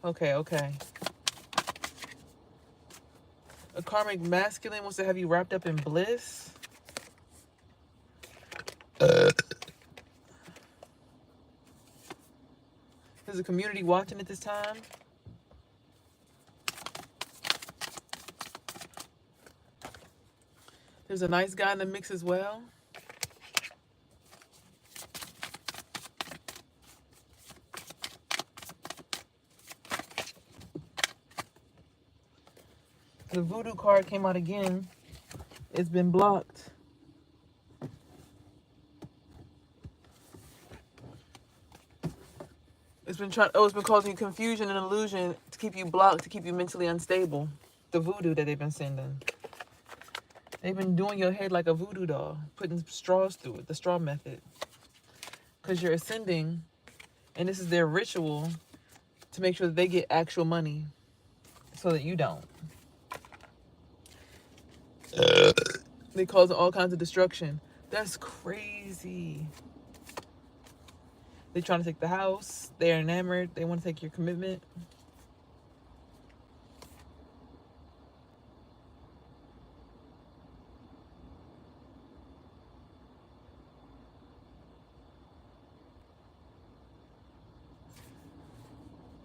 okay. A karmic masculine wants to have you wrapped up in bliss. There's a community watching at this time. There's a nice guy in the mix as well. The voodoo card came out again. It's been blocked. It's been causing you confusion and illusion to keep you blocked, to keep you mentally unstable. The voodoo that they've been sending. They've been doing your head like a voodoo doll, putting straws through it, the straw method. Because you're ascending, and this is their ritual to make sure that they get actual money so that you don't. They cause all kinds of destruction. That's crazy. They're trying to take the house. They're enamored. They want to take your commitment.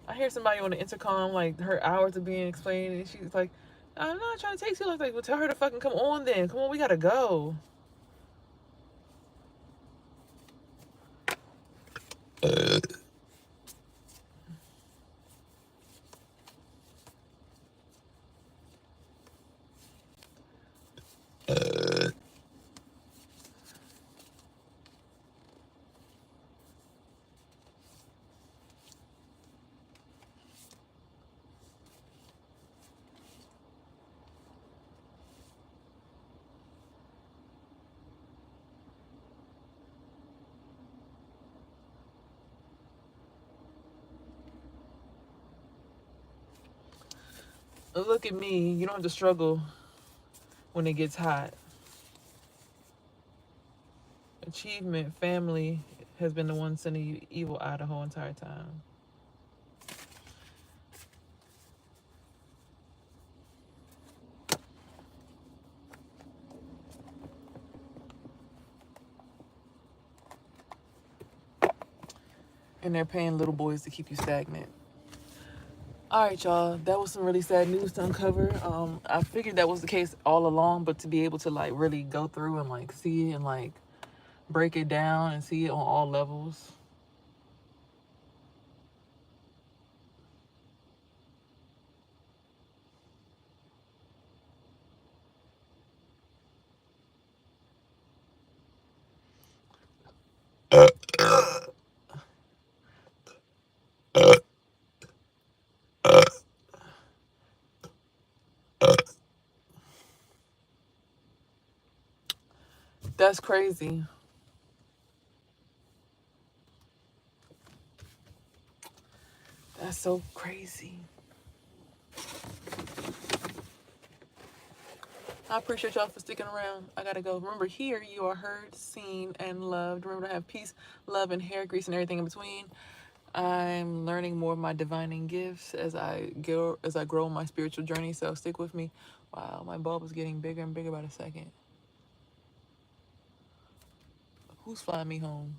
I hear somebody on the intercom, like, her hours are being explained, and she's like, I'm not trying to take too long. Like, well, tell her to fucking come on then. Come on, we gotta go. Look at me. You don't have to struggle when it gets hot. Achievement, family has been the one sending you evil eye the whole entire time. And they're paying little boys to keep you stagnant. All right, y'all. That was some really sad news to uncover. I figured that was the case all along, but to be able to like really go through and like see it and like break it down and see it on all levels. That's crazy. That's so crazy. I appreciate y'all for sticking around. I gotta go. Remember, here you are heard, seen, and loved. Remember to have peace, love, and hair grease and everything in between. I'm learning more of my divining gifts as I grow my spiritual journey. So stick with me. Wow, my bulb is getting bigger and bigger by the second. Who's flying me home?